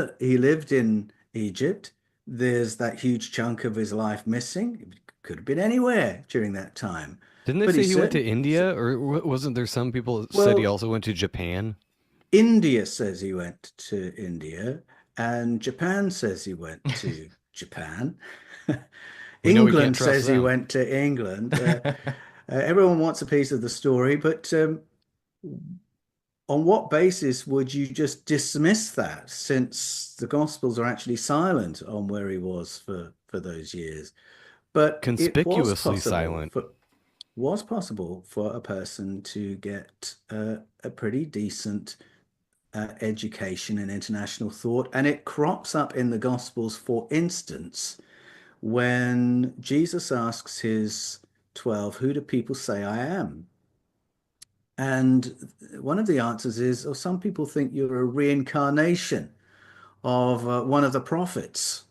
in Egypt. There's that huge chunk of his life missing. It could have been anywhere during that time. Didn't they But say he he went to certainly, India, or wasn't there some people that said he well, also went to Japan? India says he went to India, and Japan says he went to Japan. We know we can't England trust says he them. went to England. Everyone wants a piece of the story, but on what basis would you just dismiss that, since the Gospels are actually silent on where he was for those years? But it Conspicuously silent. was possible for a person to get a pretty decent education in international thought, and it crops up in the Gospels, for instance, when Jesus asks his 12, "Who do people say I am?" And one of the answers is, oh, some people think you're a reincarnation of one of the prophets.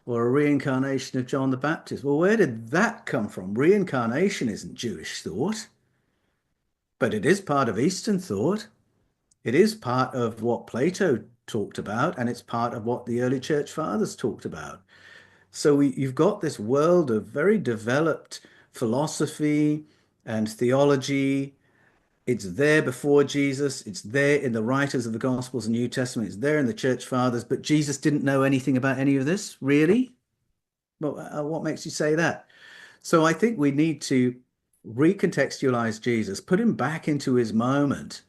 or a reincarnation of John the Baptist. Well, where did that come from? Reincarnation isn't Jewish thought, but it is part of Eastern thought. It is part of what Plato talked about, and it's part of what the early church fathers talked about. So you've got this world of very developed philosophy and theology. It's there before Jesus. It's there in the writers of the Gospels and New Testament. It's there in the church fathers. But Jesus didn't know anything about any of this, really? Well, what makes you say that? So I think we need to recontextualize Jesus, put him back into his moment,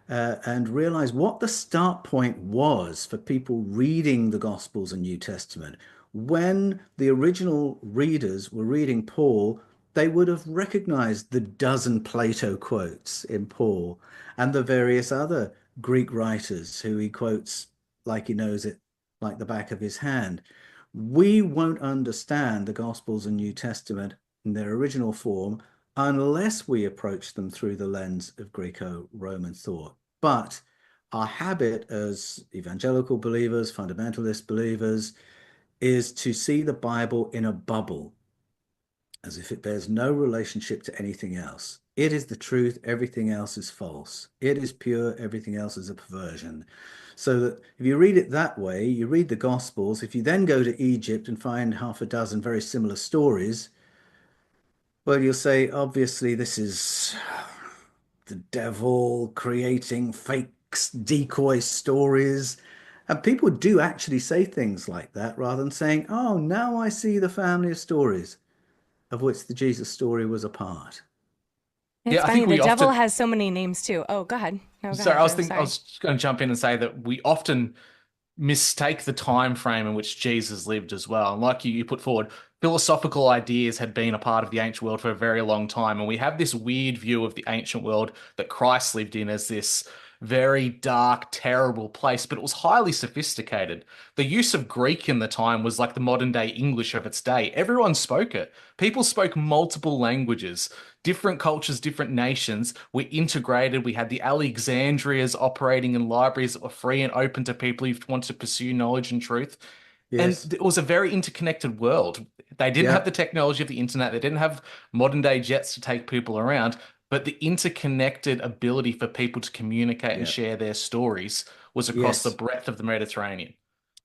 and realize what the start point was for people reading the Gospels and New Testament. When the original readers were reading Paul, they would have recognized the dozen Plato quotes in Paul and the various other Greek writers who he quotes like he knows it like the back of his hand. We won't understand the Gospels and New Testament in their original form unless we approach them through the lens of Greco-Roman thought. But our habit as evangelical believers, fundamentalist believers, is to see the Bible in a bubble, as if it bears no relationship to anything else. It is the truth, everything else is false. It is pure, everything else is a perversion. So that if you read it that way, you read the Gospels, if you then go to Egypt and find half a dozen very similar stories, well, you'll say, obviously, this is the devil creating fakes, decoy stories. And people do actually say things like that rather than saying, oh, now I see the family of stories of which the Jesus story was a part. It's Yeah, I funny. think The we devil often. has so many names too. Oh, go ahead. No, go Sorry, ahead, Joe. I Sorry. was going to jump in and say that we often mistake the time frame in which Jesus lived as well. And like you put forward, philosophical ideas had been a part of the ancient world for a very long time. And we have this weird view of the ancient world that Christ lived in as this very dark, terrible place, but it was highly sophisticated. The use of Greek in the time was like the modern day English of its day. Everyone spoke it. People spoke multiple languages. Different cultures, different nations were integrated. We had the Alexandrias operating in libraries that were free and open to people who wanted to pursue knowledge and truth. Yes. And it was a very interconnected world. They didn't have Yeah. the technology of the internet. They didn't have modern day jets to take people around, but the interconnected ability for people to communicate and Yeah. share their stories was across the Yes. breadth of the Mediterranean.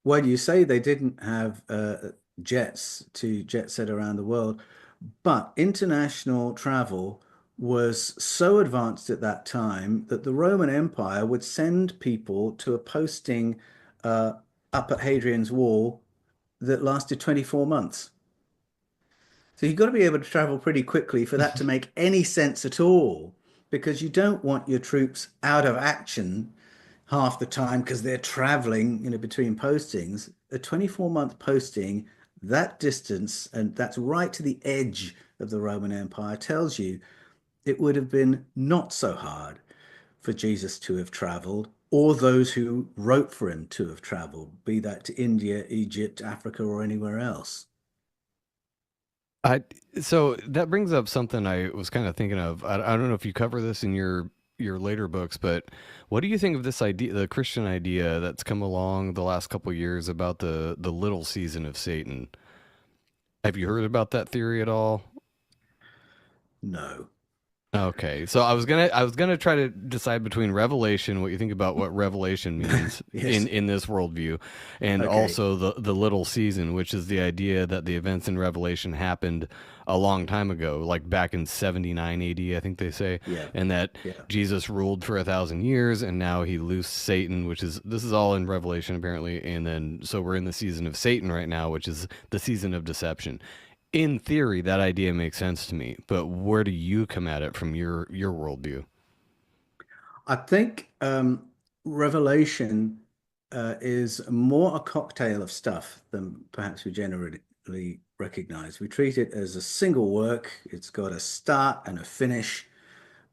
Well, you say they didn't have jets to jet set around the world, but international travel was so advanced at that time that the Roman Empire would send people to a posting uh, up at Hadrian's Wall that lasted 24 months. So you've got to be able to travel pretty quickly for that to make any sense at all, because you don't want your troops out of action half the time because they're traveling, between postings. A 24-month posting, that distance, and that's right to the edge of the Roman Empire, tells you it would have been not so hard for Jesus to have traveled, or those who wrote for him to have traveled, be that to India, Egypt, Africa, or anywhere else. I so that brings up something I was kind of thinking of. I don't know if you cover this in your later books, but what do you think of this idea, the Christian idea that's come along the last couple of years about the little season of Satan? Have you heard about that theory at all? No. Okay, so I was gonna try to decide between revelation, what you think about what revelation means Yes. in this worldview, and Okay. also the little season, which is the idea that the events in Revelation happened a long time ago, like back in 79 AD, I think they say, Yeah. and that Yeah. Jesus ruled for 1,000 years, and now he loosed Satan, which is this is all in Revelation apparently, and then so we're in the season of Satan right now, which is the season of deception. In theory, that idea makes sense to me, but where do you come at it from your worldview? I think Revelation is more a cocktail of stuff than perhaps we generally recognize. We treat it as a single work. It's got a start and a finish,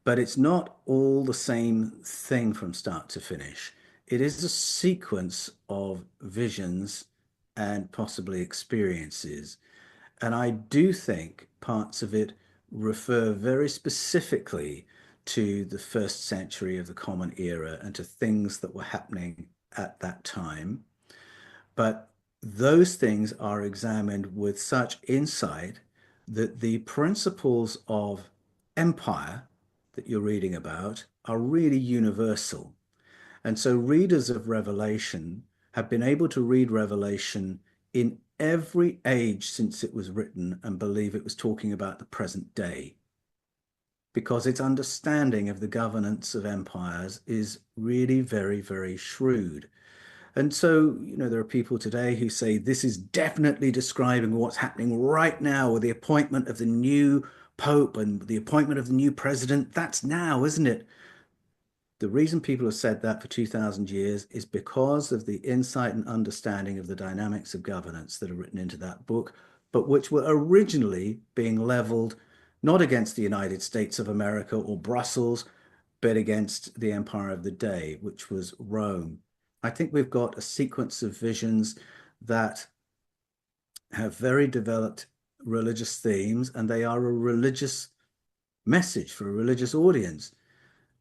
but it's not all the same thing from start to finish. It is a sequence of visions and possibly experiences. And I do think parts of it refer very specifically to the first century of the Common Era and to things that were happening at that time. But those things are examined with such insight that the principles of empire that you're reading about are really universal. And so readers of Revelation have been able to read Revelation in every age since it was written and believe it was talking about the present day, because its understanding of the governance of empires is really very, very shrewd. And so, there are people today who say this is definitely describing what's happening right now with the appointment of the new pope and the appointment of the new president. That's now, isn't it? The reason people have said that for 2,000 years is because of the insight and understanding of the dynamics of governance that are written into that book, but which were originally being leveled not against the United States of America or Brussels, but against the empire of the day, which was Rome. I think we've got a sequence of visions that have very developed religious themes, and they are a religious message for a religious audience.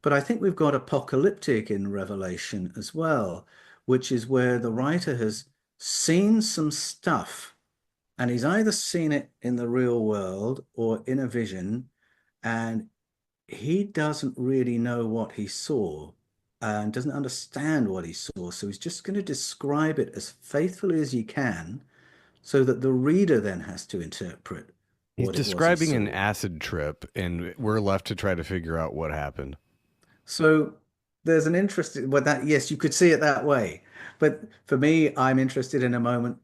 But I think we've got apocalyptic in Revelation as well, which is where the writer has seen some stuff, and he's either seen it in the real world or in a vision, and he doesn't really know what he saw and doesn't understand what he saw. So he's just going to describe it as faithfully as he can so that the reader then has to interpret He's what it was he describing an saw. acid trip, and we're left to try to figure out what happened. So there's an interesting, well, that, yes, you could see it that way. But for me, I'm interested in a moment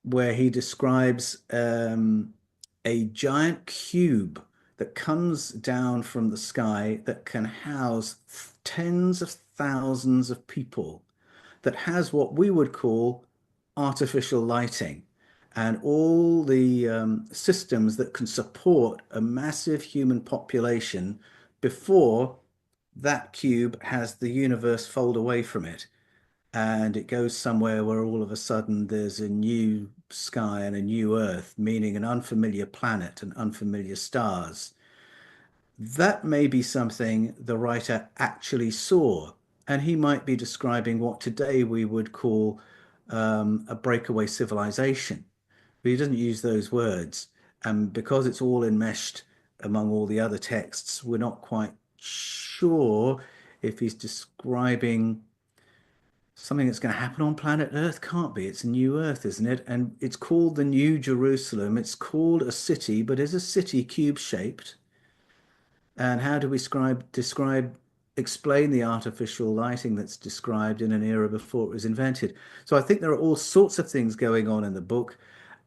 where he describes a giant cube that comes down from the sky that can house tens of thousands of people, that has what we would call artificial lighting and all the systems that can support a massive human population before that cube has the universe fold away from it and it goes somewhere where all of a sudden there's a new sky and a new earth, meaning an unfamiliar planet and unfamiliar stars. That may be something the writer actually saw, and he might be describing what today we would call a breakaway civilization. But he doesn't use those words. And because it's all enmeshed among all the other texts, we're not quite sure if he's describing something that's going to happen on planet Earth. Can't be. It's a new Earth, isn't it? And it's called the New Jerusalem. It's called a city, but is a city cube shaped? And how do we explain the artificial lighting that's described in an era before it was invented? So I think there are all sorts of things going on in the book.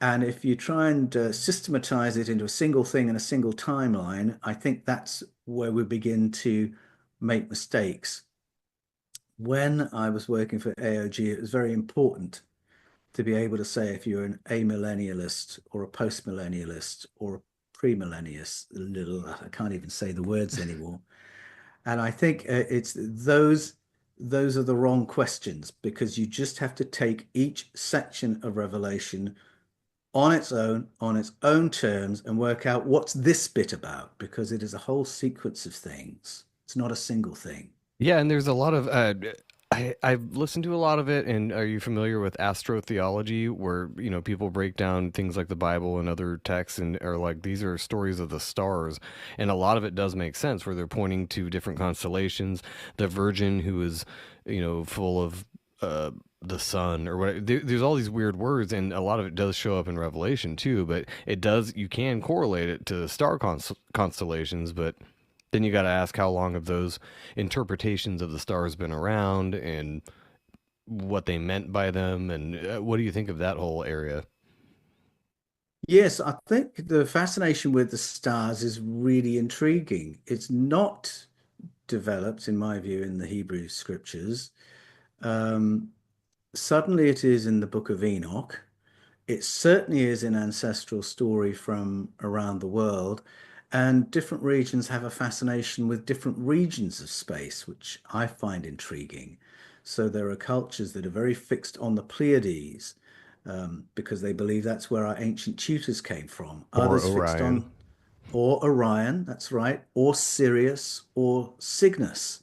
And if you try and systematize it into a single thing and a single timeline, I think that's where we begin to make mistakes. When I was working for AOG, it was very important to be able to say if you're an amillennialist or a postmillennialist or a premillennialist. I can't even say the words anymore. And I think it's those are the wrong questions, because you just have to take each section of Revelation on its own terms, and work out what's this bit about, because it is a whole sequence of things. It's not a single thing. Yeah, and there's a lot of I've listened to a lot of it. And are you familiar with astrotheology, where people break down things like the Bible and other texts and are like, these are stories of the stars, and a lot of it does make sense, where they're pointing to different constellations, the Virgin who is full of the sun or what. There's all these weird words, and a lot of it does show up in Revelation too. But you can correlate it to star constellations, but then you got to ask, how long have those interpretations of the stars been around, and what they meant by them, and what do you think of that whole area? Yes, I think the fascination with the stars is really intriguing. It's not developed, in my view, in the Hebrew scriptures. Um, Suddenly it is in the book of Enoch. It certainly is in ancestral story from around the world. And different regions have a fascination with different regions of space, which I find intriguing. So there are cultures that are very fixed on the Pleiades, because they believe that's where our ancient tutors came from. Or Others fixed Orion? on, or Orion, that's right, or Sirius, or Cygnus.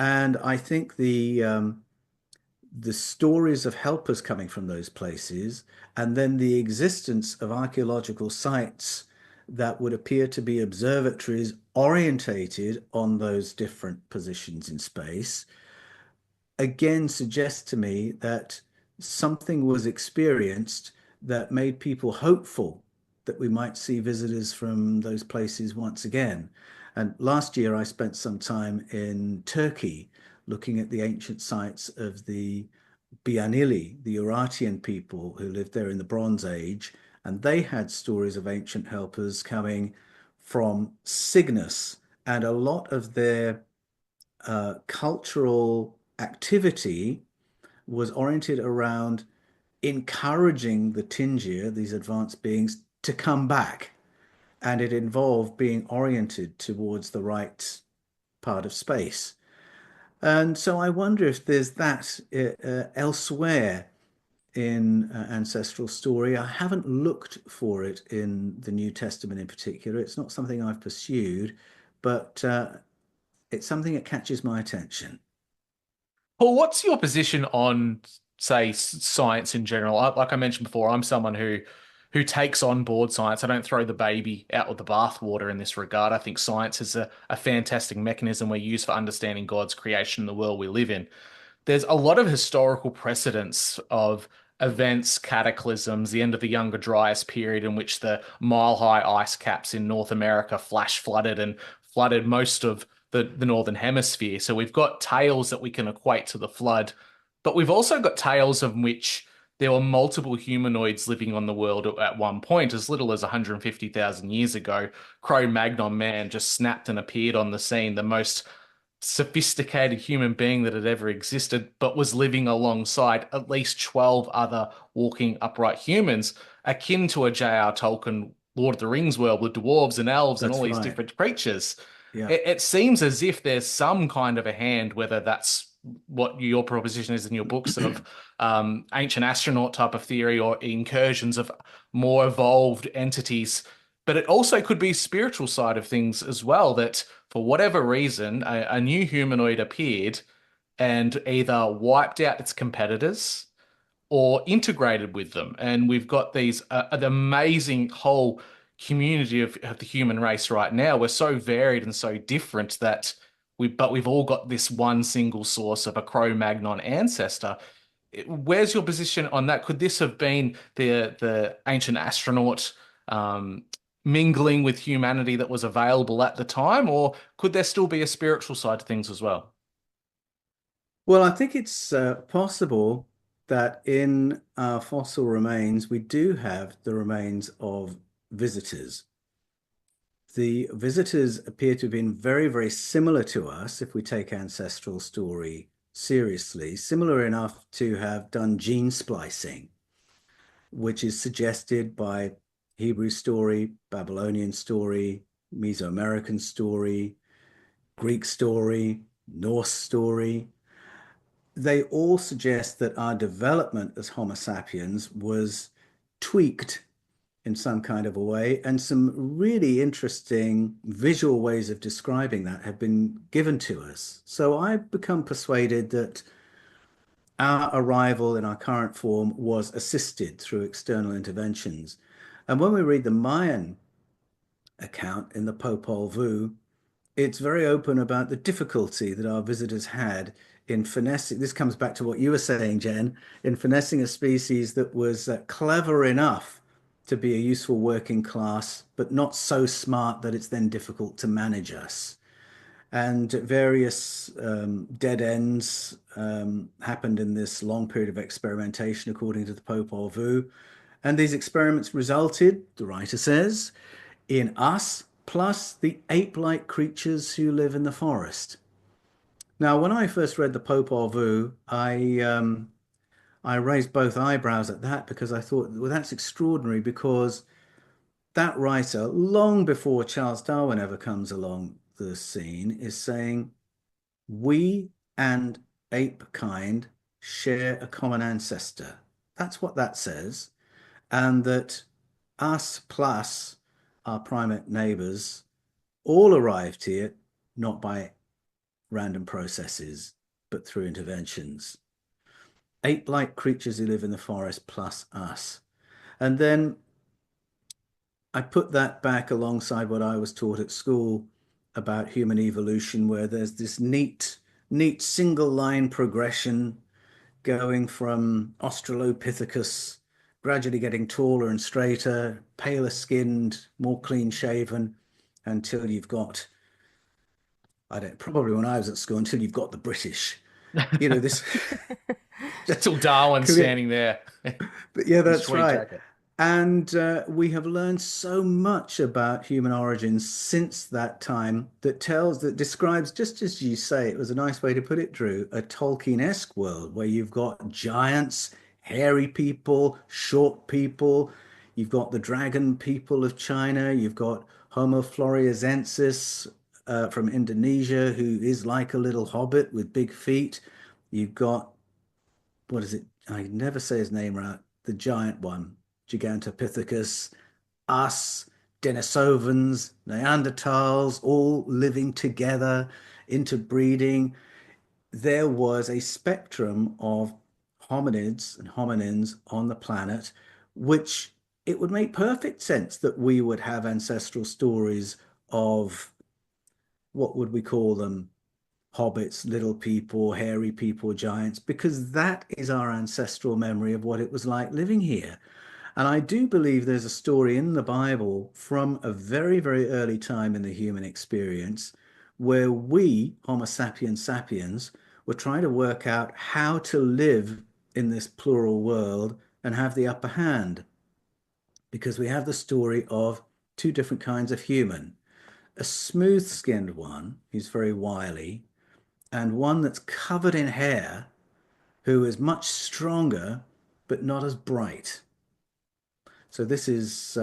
And I think the stories of helpers coming from those places, and then the existence of archaeological sites that would appear to be observatories orientated on those different positions in space, again suggests to me that something was experienced that made people hopeful that we might see visitors from those places once again. And last year I spent some time in Turkey looking at the ancient sites of the Bianili, the Urartian people who lived there in the Bronze Age, and they had stories of ancient helpers coming from Cygnus, and a lot of their cultural activity was oriented around encouraging the Tingir, these advanced beings, to come back. And it involved being oriented towards the right part of space. And so I wonder if there's that elsewhere in ancestral story. I haven't looked for it in the New Testament in particular. It's not something I've pursued, but it's something that catches my attention. Paul, what's your position on, say, science in general? Like I mentioned before, I'm someone who takes on board science. I don't throw the baby out with the bathwater in this regard. I think science is a fantastic mechanism we use for understanding God's creation and the world we live in. There's a lot of historical precedents of events, cataclysms, the end of the Younger Dryas period in which the mile-high ice caps in North America flash flooded and flooded most of the Northern Hemisphere. So we've got tales that we can equate to the flood, but we've also got tales of which there were multiple humanoids living on the world at one point, as little as 150,000 years ago. Cro-Magnon man just snapped and appeared on the scene, the most sophisticated human being that had ever existed, but was living alongside at least 12 other walking upright humans, akin to a J.R. Tolkien Lord of the Rings world with dwarves and elves and That's all these right. different creatures. Yeah. It seems as if there's some kind of a hand, whether that's what your proposition is in your books of ancient astronaut type of theory or incursions of more evolved entities. But it also could be spiritual side of things as well, that for whatever reason, a new humanoid appeared and either wiped out its competitors or integrated with them. And we've got these an amazing whole community of the human race right now. We're so varied and so different that we've all got this one single source of a Cro-Magnon ancestor. Where's your position on that? Could this have been the ancient astronaut mingling with humanity that was available at the time, or could there still be a spiritual side to things as well? Well, I think it's possible that in our fossil remains, we do have the remains of visitors. The visitors appear to have been very, very similar to us if we take ancestral story seriously, similar enough to have done gene splicing, which is suggested by Hebrew story, Babylonian story, Mesoamerican story, Greek story, Norse story. They all suggest that our development as Homo sapiens was tweaked in some kind of a way, and some really interesting visual ways of describing that have been given to us. So I've become persuaded that our arrival in our current form was assisted through external interventions. And when we read the Mayan account in the Popol Vuh, it's very open about the difficulty that our visitors had in finessing. This comes back to what you were saying, Jen, in finessing a species that was clever enough to be a useful working class, but not so smart that it's then difficult to manage us. And various dead ends happened in this long period of experimentation, according to the Popol Vuh. And these experiments resulted, the writer says, in us plus the ape-like creatures who live in the forest. Now, when I first read the Popol Vuh, I raised both eyebrows at that because I thought, well, that's extraordinary because that writer, long before Charles Darwin ever comes along the scene, is saying we and ape kind share a common ancestor. That's what that says. And that us plus our primate neighbors all arrived here not by random processes, but through interventions. ape-like creatures who live in the forest plus us. And then I put that back alongside what I was taught at school about human evolution, where there's this neat single line progression going from Australopithecus, gradually getting taller and straighter, paler skinned, more clean shaven, until you've got, I don't, probably when I was at school, until you've got the British. You know, this Till Darwin career. standing there But yeah, in his that's tweed right. jacket. And we have learned so much about human origins since that time that describes, just as you say, it was a nice way to put it, Drew, a Tolkien-esque world where you've got giants, hairy people, short people, you've got the dragon people of China, you've got Homo floresiensis from Indonesia, who is like a little hobbit with big feet. You've got what is it? I never say his name right. The giant one, Gigantopithecus, us, Denisovans, Neanderthals, all living together, interbreeding. There was a spectrum of hominids and hominins on the planet, which it would make perfect sense that we would have ancestral stories of what would we call them? Hobbits, little people, hairy people, giants, because that is our ancestral memory of what it was like living here. And I do believe there's a story in the Bible from a very, very early time in the human experience where we, Homo sapiens sapiens, were trying to work out how to live in this plural world and have the upper hand. Because we have the story of two different kinds of human. A smooth-skinned one who's very wily, and one that's covered in hair who is much stronger but not as bright. So That's this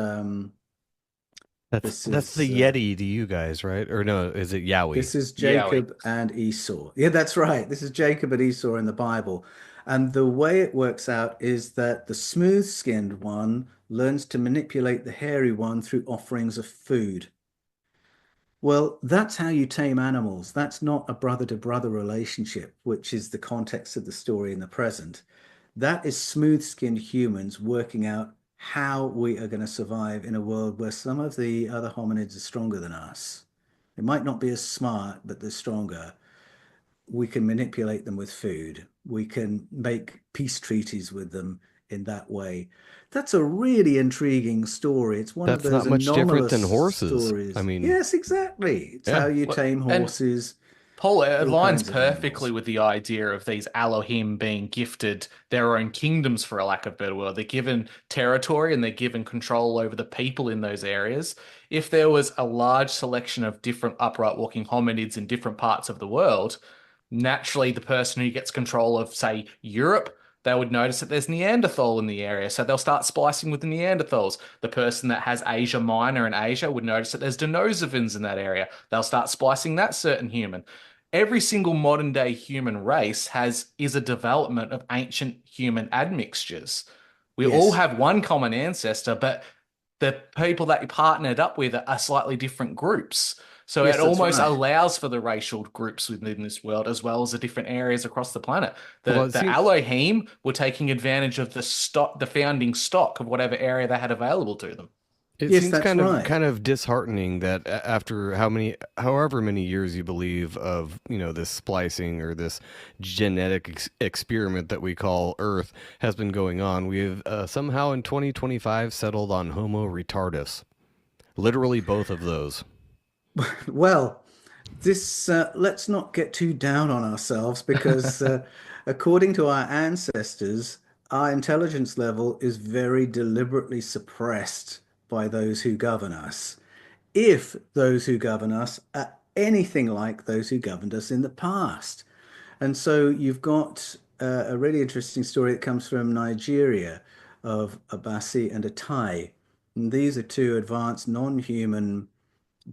that's the is Yeti to you guys, right? Or no, is it Yowie? this is Yowie. Jacob and Esau. Yeah, that's right. This is Jacob and Esau in the Bible. And the way it works out is that the smooth-skinned one learns to manipulate the hairy one through offerings of food. Well, that's how you tame animals. That's not a brother to brother relationship, which is the context of the story in the present. That is smooth-skinned humans working out how we are going to survive in a world where some of the other hominids are stronger than us. They might not be as smart, but they're stronger. We can manipulate them with food. We can make peace treaties with them in that way. That's a really intriguing story. It's one of That's not those much different anomalous than horses. I stories. mean, Yes, exactly. It's how yeah. you Well, tame and horses, Paul, it all aligns kinds of perfectly animals. with the idea of these Elohim being gifted their own kingdoms, for a lack of a better word. They're given territory and they're given control over the people in those areas. If there was a large selection of different upright walking hominids in different parts of the world, naturally the person who gets control of, say, Europe, they would notice that there's Neanderthal in the area, so they'll start splicing with the Neanderthals. The person that has Asia Minor in Asia would notice that there's Denisovans in that area. They'll start splicing that certain human. Every single modern day human race has is a development of ancient human admixtures. We all Yes, have one common ancestor, but the people that you partnered up with are slightly different groups. So it yes, that's almost right. allows for the racial groups within this world as well as the different areas across the planet. Well, The it the seems Elohim were taking advantage of the founding stock of whatever area they had available to them. it Yes, seems that's right. kind of disheartening that after however many years you believe of, this splicing or this genetic experiment that we call Earth has been going on, we've somehow in 2025 settled on Homo retardus. Literally both of those. Well, this let's not get too down on ourselves because according to our ancestors, our intelligence level is very deliberately suppressed by those who govern us. If those who govern us are anything like those who governed us in the past. And so you've got a really interesting story that comes from Nigeria of a Basi and a Tai. And these are two advanced non-human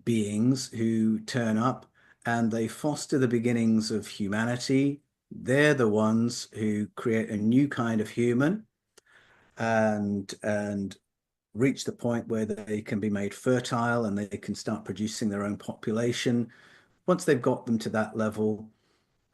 beings who turn up and they foster the beginnings of humanity. They're the ones who create a new kind of human and reach the point where they can be made fertile and they can start producing their own population. Once they've got them to that level,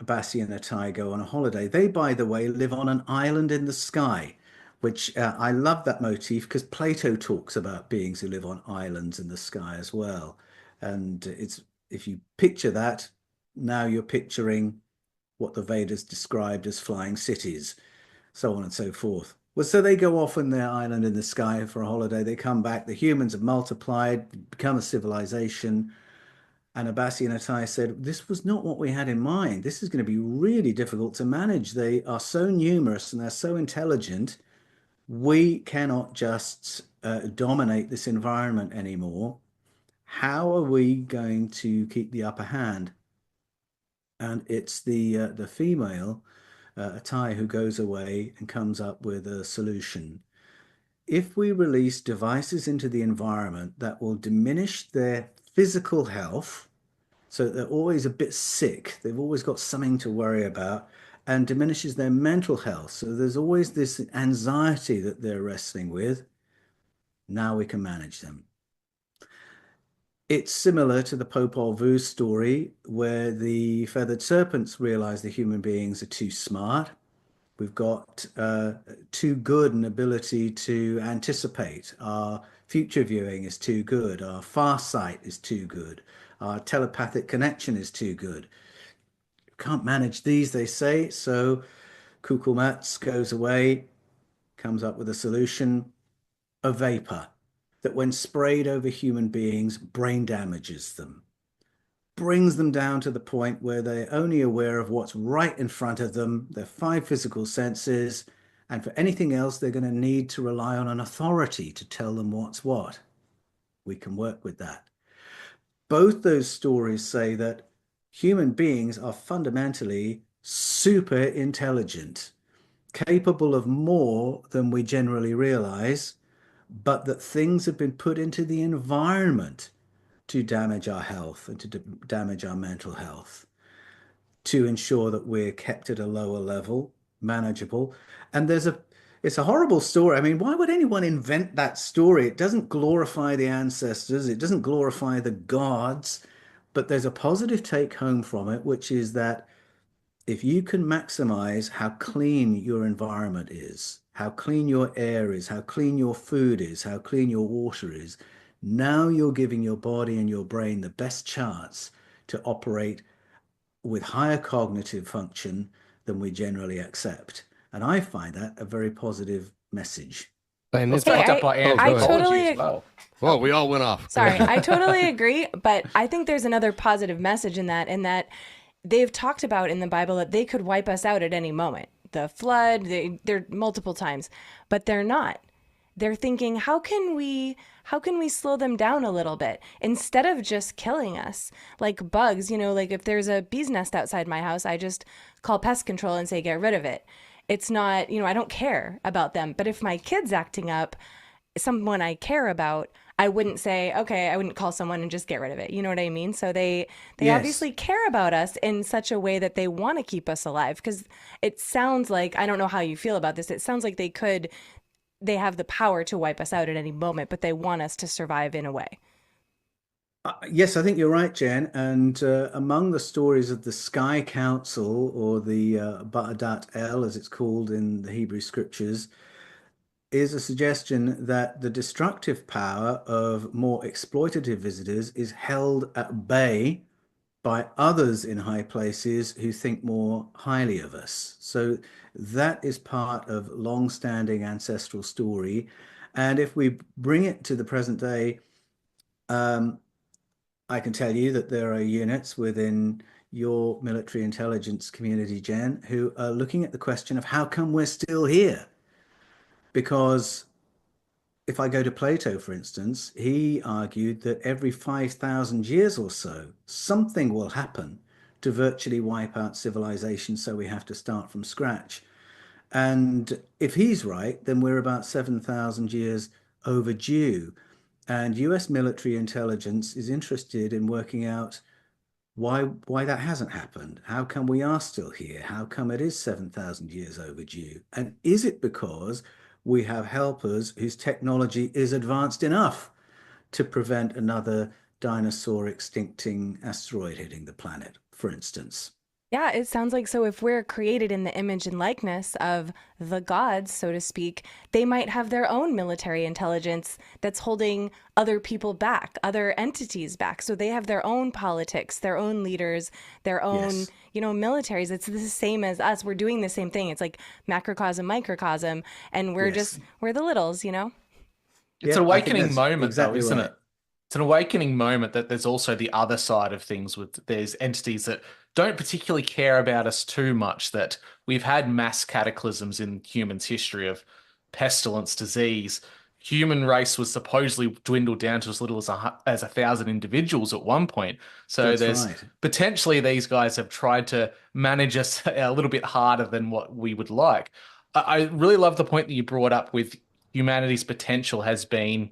Abbasi and Attai go on a holiday. They, by the way, live on an island in the sky, which I love that motif because Plato talks about beings who live on islands in the sky as well. And it's if you picture that, now you're picturing what the Vedas described as flying cities, so on and so forth. Well, so they go off on their island in the sky for a holiday. They come back. The humans have multiplied, become a civilization. And Abbasi and Attai said, this was not what we had in mind. This is going to be really difficult to manage. They are so numerous and they're so intelligent. We cannot just dominate this environment anymore. How are we going to keep the upper hand? And it's the female, Attai, who goes away and comes up with a solution. If we release devices into the environment that will diminish their physical health, so they're always a bit sick, they've always got something to worry about, and diminishes their mental health. So there's always this anxiety that they're wrestling with. Now we can manage them. It's similar to the Popol Vuh story where the feathered serpents realize the human beings are too smart. We've got too good an ability to anticipate. Our future viewing is too good. Our fast sight is too good. Our telepathic connection is too good. Can't manage these, they say. So Kukulmatz goes away, comes up with a solution, a vapor that when sprayed over human beings, brain damages them, brings them down to the point where they're only aware of what's right in front of them, their five physical senses, and for anything else, they're going to need to rely on an authority to tell them what's what. We can work with that. Both those stories say that human beings are fundamentally super intelligent, capable of more than we generally realize, but that things have been put into the environment to damage our health and to damage our mental health, to ensure that we're kept at a lower level, manageable. And it's a horrible story. I mean, why would anyone invent that story? It doesn't glorify the ancestors, it doesn't glorify the gods, but there's a positive take home from it, which is that if you can maximize how clean your environment is, how clean your air is, how clean your food is, how clean your water is, now you're giving your body and your brain the best chance to operate with higher cognitive function than we generally accept. And I find that a very positive message. And Well, it's it's backed Hey, up by go ahead. anthropology totally as well. Whoa, we all went off. Sorry, I totally agree, but I think there's another positive message in that they've talked about in the Bible that they could wipe us out at any moment. The flood, they're multiple times, but they're not. They're thinking, how can we slow them down a little bit instead of just killing us like bugs, like if there's a bee's nest outside my house, I just call pest control and say, get rid of it. It's not, I don't care about them. But if my kid's acting up, someone I care about, I wouldn't say, okay, I wouldn't call someone and just get rid of it. You know what I mean? So they Yes. obviously care about us in such a way that they want to keep us alive. Because it sounds like, I don't know how you feel about this. It sounds like they have the power to wipe us out at any moment, but they want us to survive in a way. Yes, I think you're right, Jen. And among the stories of the Sky Council, or the Ba'adat El, as it's called in the Hebrew scriptures, is a suggestion that the destructive power of more exploitative visitors is held at bay by others in high places who think more highly of us. So that is part of long-standing ancestral story. And if we bring it to the present day, um, I can tell you that there are units within your military intelligence community, Jen, who are looking at the question of how come we're still here? Because if I go to Plato, for instance, he argued that every 5,000 years or so, something will happen to virtually wipe out civilization, so we have to start from scratch. And if he's right, then we're about 7,000 years overdue. And US military intelligence is interested in working out why that hasn't happened. How come we are still here? How come it is 7,000 years overdue? And is it because we have helpers whose technology is advanced enough to prevent another dinosaur extincting asteroid hitting the planet, for instance? Yeah, it sounds like so if we're created in the image and likeness of the gods, so to speak, they might have their own military intelligence that's holding other people back, other entities back. So they have their own politics, their own leaders, their own, Yes. militaries. It's the same as us. We're doing the same thing. It's like macrocosm, microcosm, and Yes. we're the littles. It's an Yeah, I think awakening that's moment, though, exactly isn't right. it? It's an awakening moment that there's also the other side of things with there's entities that don't particularly care about us too much, that we've had mass cataclysms in humans' history of pestilence, disease. Human race was supposedly dwindled down to as little as as 1,000 individuals at one point. So That's there's right. potentially these guys have tried to manage us a little bit harder than what we would like. I really love the point that you brought up with humanity's potential has been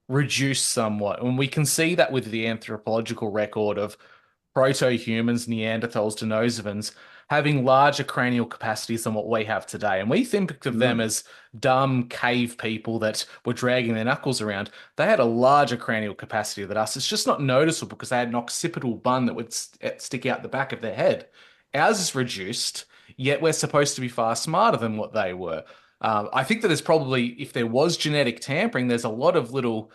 reduced somewhat. And we can see that with the anthropological record of proto-humans, Neanderthals, Denisovans, having larger cranial capacities than what we have today. And we think of them Mm. as dumb cave people that were dragging their knuckles around. They had a larger cranial capacity than us. It's just not noticeable because they had an occipital bun that would stick out the back of their head. Ours is reduced, yet we're supposed to be far smarter than what they were. I think that there's probably, if there was genetic tampering, there's a lot of little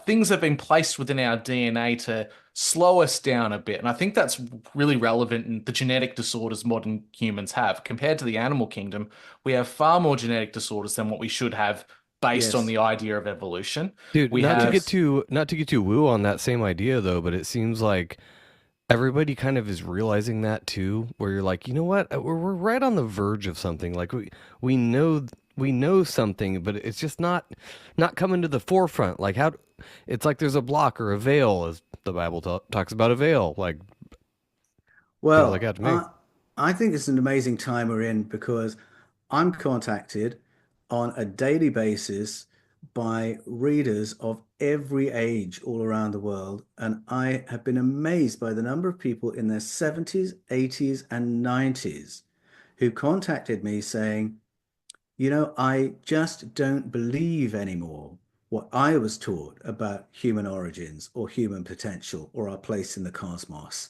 things have been placed within our DNA to slow us down a bit. And I think that's really relevant in the genetic disorders modern humans have. Compared to the animal kingdom, we have far more genetic disorders than what we should have based on Yes. the idea of evolution. Dude, We have, Yes. not to get too woo on that same idea though, but it seems like everybody kind of is realizing that too, where you're like, you know what, we're right on the verge of something. Like we know something, but it's just not coming to the forefront. Like how it's like there's a block or a veil, as the Bible talks about a veil. Like feels like Well, that to me. I think it's an amazing time we're in because I'm contacted on a daily basis by readers of every age all around the world. And I have been amazed by the number of people in their 70s, 80s, and 90s who contacted me saying, I just don't believe anymore what I was taught about human origins or human potential or our place in the cosmos.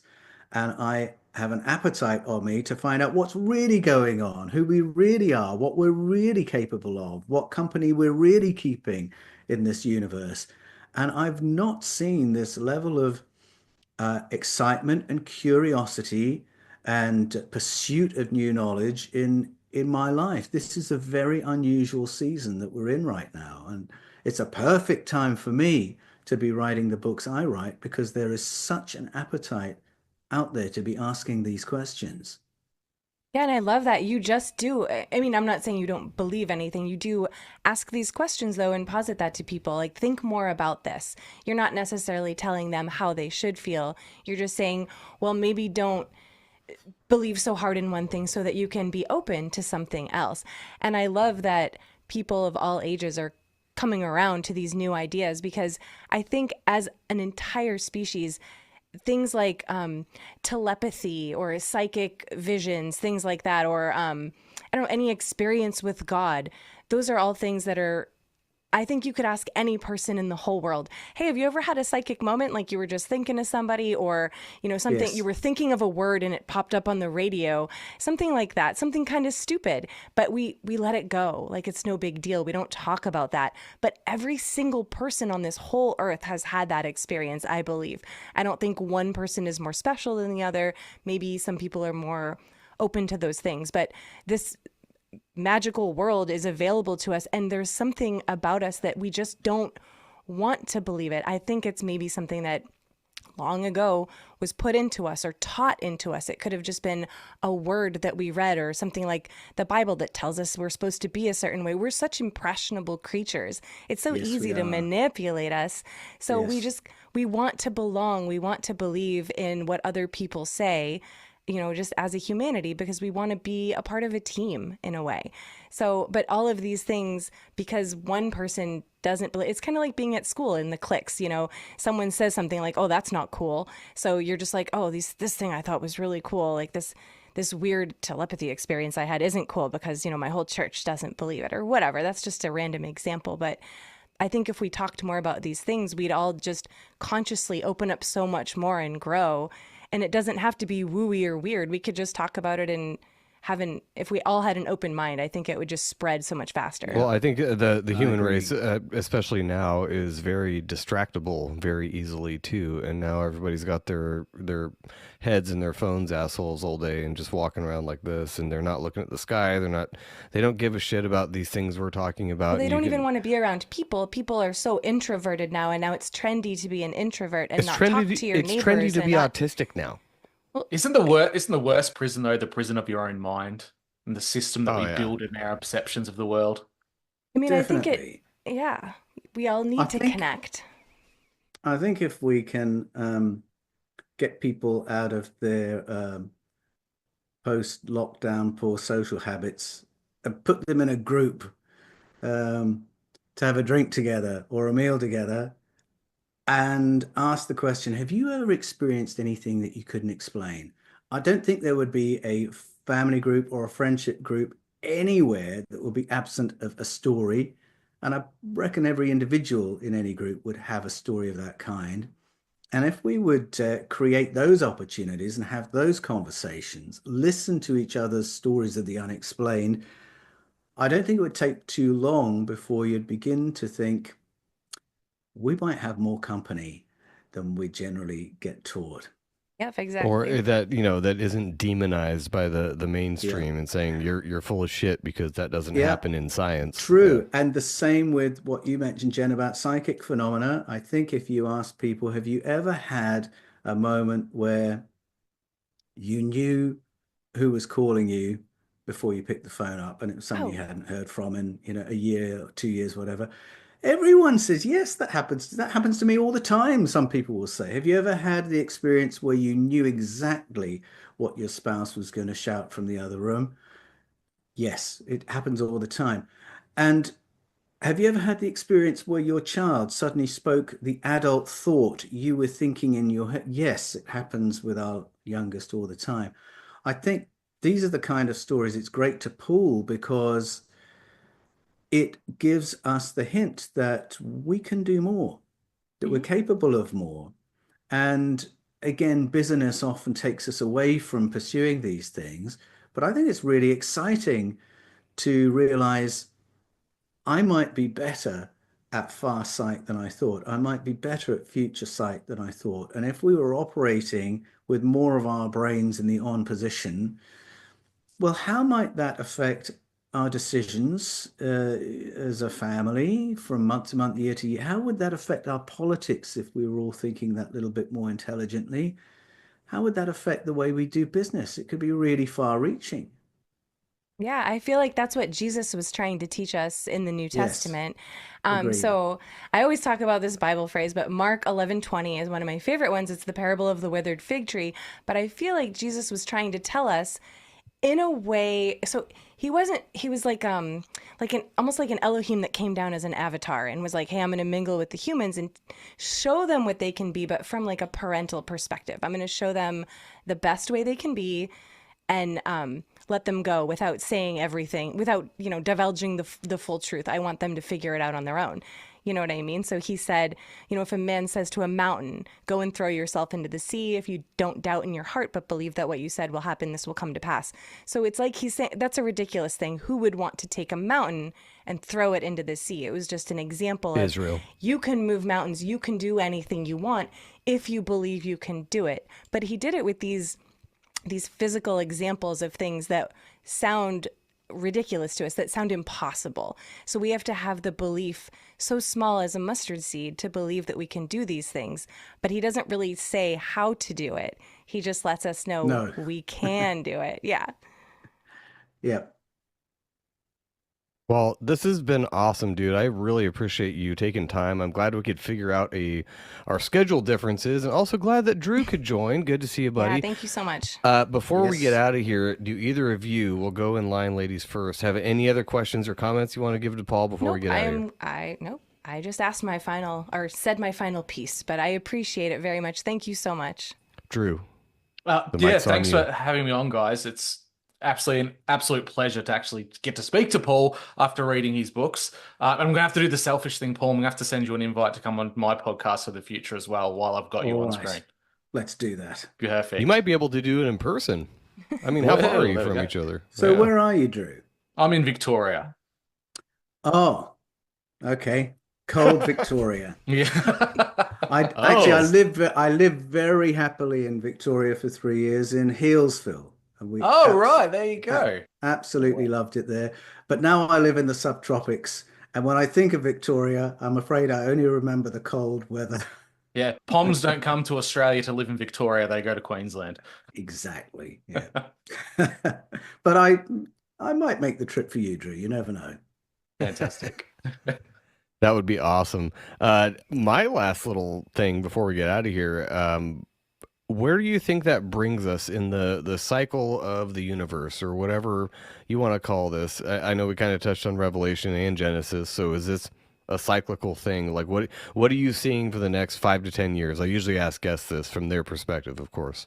And I have an appetite on me to find out what's really going on, who we really are, what we're really capable of, what company we're really keeping in this universe. And I've not seen this level of excitement and curiosity and pursuit of new knowledge in my life. This is a very unusual season that we're in right now, and it's a perfect time for me to be writing the books I write because there is such an appetite out there to be asking these questions. Yeah, and I love that you just do. I mean, I'm not saying you don't believe anything. You do ask these questions, though, and posit that to people. Like, think more about this. You're not necessarily telling them how they should feel. You're just saying, well, maybe don't believe so hard in one thing so that you can be open to something else. And I love that people of all ages are coming around to these new ideas because I think as an entire species, things like telepathy or psychic visions, things like that, or I don't know, any experience with God, those are all things that are. I think you could ask any person in the whole world, hey, have you ever had a psychic moment like you were just thinking of somebody or, something you Yes. were thinking of a word and it popped up on the radio, something like that, something kind of stupid, but we let it go. Like it's no big deal. We don't talk about that. But every single person on this whole earth has had that experience, I believe. I don't think one person is more special than the other. Maybe some people are more open to those things, but this magical world is available to us and there's something about us that we just don't want to believe it. I think it's maybe something that long ago was put into us or taught into us. It could have just been a word that we read or something like the Bible that tells us we're supposed to be a certain way. We're such impressionable creatures. It's so Yes, easy we to are. manipulate us. So Yes. we want to belong. We want to believe in what other people say, just as a humanity, because we want to be a part of a team in a way. So, but all of these things, because one person doesn't believe, it's kind of like being at school in the cliques, someone says something like, oh, that's not cool. So you're just like, oh, this thing I thought was really cool. Like this weird telepathy experience I had isn't cool because, my whole church doesn't believe it or whatever. That's just a random example. But I think if we talked more about these things, we'd all just consciously open up so much more and grow. And it doesn't have to be wooey or weird. We could just talk about it and if we all had an open mind, I think it would just spread so much faster. Well, I think the human agree. race, especially now, is very distractible very easily too. And now everybody's got their heads in their phones, assholes, all day, and just walking around like this. And they're not looking at the sky. They don't give a shit about these things we're talking about. Well, they don't even want to be around people. People are so introverted now, and now it's trendy to be an introvert and not talk to your neighbors. It's trendy to be autistic now. Isn't the worst prison though the prison of your own mind and the system that we build in our perceptions of the world? I mean, Definitely. yeah, we all need to connect. I think if we can get people out of their post-lockdown poor social habits and put them in a group to have a drink together or a meal together and ask the question, have you ever experienced anything that you couldn't explain? I don't think there would be a family group or a friendship group anywhere that would be absent of a story. And I reckon every individual in any group would have a story of that kind. And if we would create those opportunities and have those conversations, listen to each other's stories of the unexplained, I don't think it would take too long before you'd begin to think, we might have more company than we generally get taught. Yep, exactly. Or that, that isn't demonized by the mainstream and saying you're full of shit because that doesn't happen in science. True. And the same with what you mentioned, Jen, about psychic phenomena. I think if you ask people, have you ever had a moment where you knew who was calling you before you picked the phone up and it was someone you hadn't heard from in, a year or 2 years, whatever? Everyone says, yes, that happens. That happens to me all the time, some people will say. Have you ever had the experience where you knew exactly what your spouse was going to shout from the other room? Yes, it happens all the time. And have you ever had the experience where your child suddenly spoke the adult thought you were thinking in your head? Yes, it happens with our youngest all the time. I think these are the kind of stories it's great to pull because it gives us the hint that we can do more, that we're capable of more. And again, busyness often takes us away from pursuing these things. But I think it's really exciting to realize I might be better at far sight than I thought. I might be better at future sight than I thought. And if we were operating with more of our brains in the on position, well, how might that affect our decisions as a family from month to month, year to year? How would that affect our politics if we were all thinking that little bit more intelligently? How would that affect the way we do business? It could be really far-reaching. Yeah, I feel like that's what Jesus was trying to teach us in the New Testament. Agreed. So I always talk about this Bible phrase, but Mark 11:20 is one of my favorite ones. It's the parable of the withered fig tree. But I feel like Jesus was trying to tell us in a way, so he was like almost like an Elohim that came down as an avatar and was like, hey, I'm going to mingle with the humans and show them what they can be, but from like a parental perspective. I'm going to show them the best way they can be and let them go without saying everything, without, divulging the full truth. I want them to figure it out on their own. You know what I mean? So he said, if a man says to a mountain, go and throw yourself into the sea, if you don't doubt in your heart, but believe that what you said will happen, this will come to pass. So it's like he's saying, that's a ridiculous thing. Who would want to take a mountain and throw it into the sea? It was just an example of Israel. You can move mountains. You can do anything you want if you believe you can do it. But he did it with these physical examples of things that sound ridiculous to us, that sound impossible. So we have to have the belief so small as a mustard seed to believe that we can do these things. But he doesn't really say how to do it. He just lets us know we can do it. Yeah. Yeah. Well, this has been awesome, dude. I really appreciate you taking time. I'm glad we could figure out our schedule differences, and also glad that Drew could join. Good to see you, buddy. Yeah, thank you so much. Before we get out of here, do either of you, we'll go in line, ladies first, have any other questions or comments you want to give to Paul before we get out of here? Nope. I just asked said my final piece, but I appreciate it very much. Thank you so much. Drew. Thanks for having me on, guys. It's absolutely an absolute pleasure to actually get to speak to Paul after reading his books. I'm going to have to do the selfish thing, Paul. I'm going to have to send you an invite to come on my podcast for the future as well while I've got you on screen. Let's do that. Perfect. You might be able to do it in person. I mean, how far are you There we from go. each other? So Yeah. where are you, Drew? I'm in Victoria. Oh, okay. Cold Victoria. Yeah. Actually, Oh. I lived very happily in Victoria for 3 years in Healesville, and we Oh, right. There you go. absolutely loved it there. But now I live in the subtropics, and when I think of Victoria, I'm afraid I only remember the cold weather. Yeah. Poms don't come to Australia to live in Victoria. They go to Queensland. Exactly. Yeah. But I might make the trip for you, Drew. You never know. Fantastic. That would be awesome. My last little thing before we get out of here, where do you think that brings us in the cycle of the universe, or whatever you want to call this? I know we kind of touched on Revelation and Genesis, so is this a cyclical thing? Like, what are you seeing for the next 5 to 10 years? I usually ask guests this from their perspective, of course.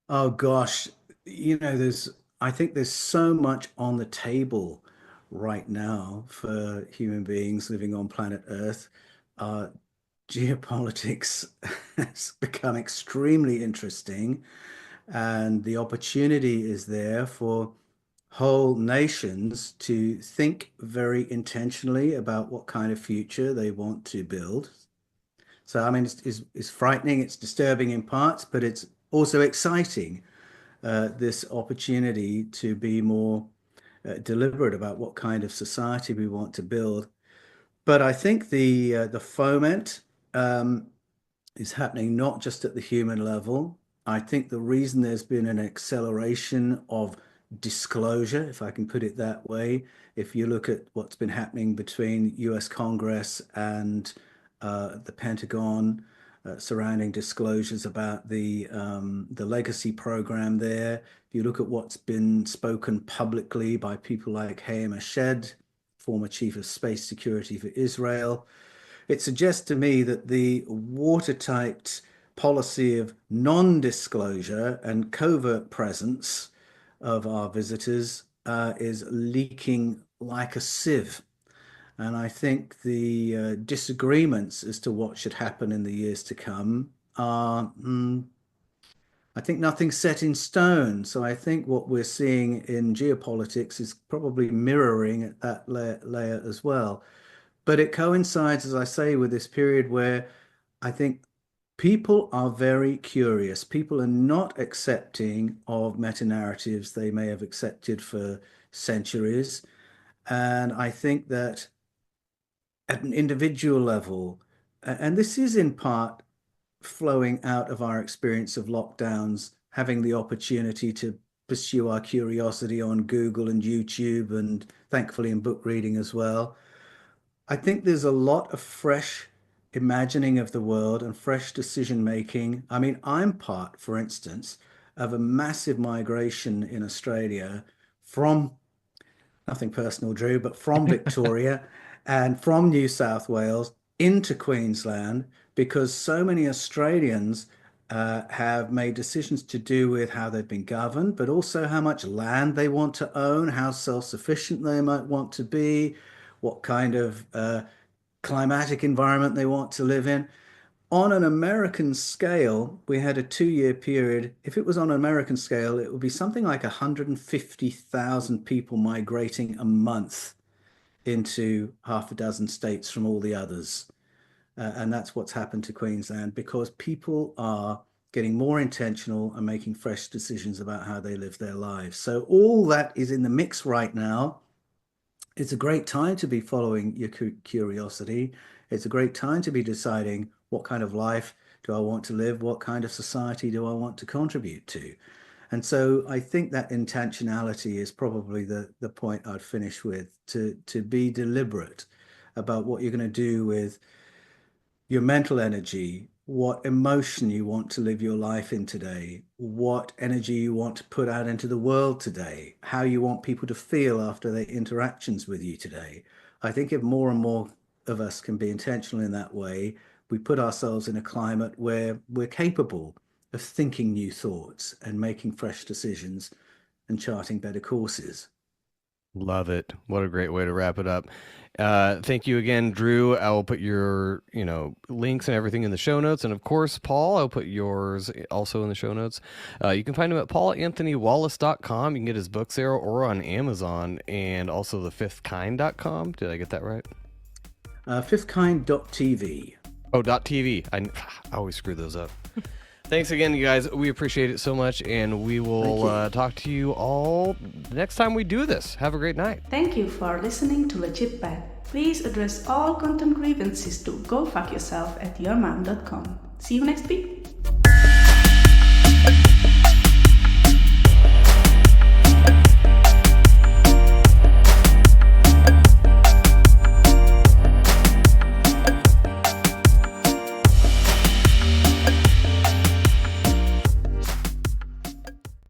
Oh gosh, I think there's so much on the table right now for human beings living on planet Earth. Uh, Geopolitics has become extremely interesting, and the opportunity is there for whole nations to think very intentionally about what kind of future they want to build. So, I mean, it's frightening, it's disturbing in parts, but it's also exciting, this opportunity to be more deliberate about what kind of society we want to build. But I think the foment is happening not just at the human level. I think the reason there's been an acceleration of disclosure, if I can put it that way, if you look at what's been happening between US Congress and the Pentagon surrounding disclosures about the legacy program there. If you look at what's been spoken publicly by people like Hayam Ashed, former chief of space security for Israel, it suggests to me that the watertight policy of non-disclosure and covert presence of our visitors is leaking like a sieve. And I think the disagreements as to what should happen in the years to come are, I think nothing's set in stone. So I think what we're seeing in geopolitics is probably mirroring at that layer as well. But it coincides, as I say, with this period where I think people are very curious. People are not accepting of meta-narratives they may have accepted for centuries. And I think that at an individual level, and this is in part flowing out of our experience of lockdowns, having the opportunity to pursue our curiosity on Google and YouTube, and thankfully in book reading as well. I think there's a lot of fresh imagining of the world and fresh decision making. I mean, I'm part, for instance, of a massive migration in Australia from, nothing personal, Drew, but from Victoria and from New South Wales into Queensland, because so many Australians have made decisions to do with how they've been governed, but also how much land they want to own, how self-sufficient they might want to be, what kind of climatic environment they want to live in. On an American scale, we had a 2 year period. If it was on an American scale, it would be something like 150,000 people migrating a month into half a dozen states from all the others. And that's what's happened to Queensland, because people are getting more intentional and making fresh decisions about how they live their lives. So all that is in the mix right now. It's a great time to be following your curiosity. It's a great time to be deciding what kind of life do I want to live? What kind of society do I want to contribute to? And so I think that intentionality is probably the point I'd finish with, to be deliberate about what you're going to do with your mental energy, what emotion you want to live your life in today, what energy you want to put out into the world today, how you want people to feel after their interactions with you today. I think if more and more of us can be intentional in that way, we put ourselves in a climate where we're capable of thinking new thoughts and making fresh decisions and charting better courses. Love it. What a great way to wrap it up. Thank you again, Drew. I will put your, links and everything in the show notes. And of course, Paul, I'll put yours also in the show notes. You can find him at paulanthonywallace.com. You can get his books there or on Amazon, and also thefifthkind.com. Did I get that right? Fifthkind.tv. Oh, .tv. I always screw those up. Thanks again, you guys. We appreciate it so much, and we will talk to you all next time we do this. Have a great night. Thank you for listening to Legit Bad. Please address all content grievances to gofuckyourself@yourmom.com. See you next week.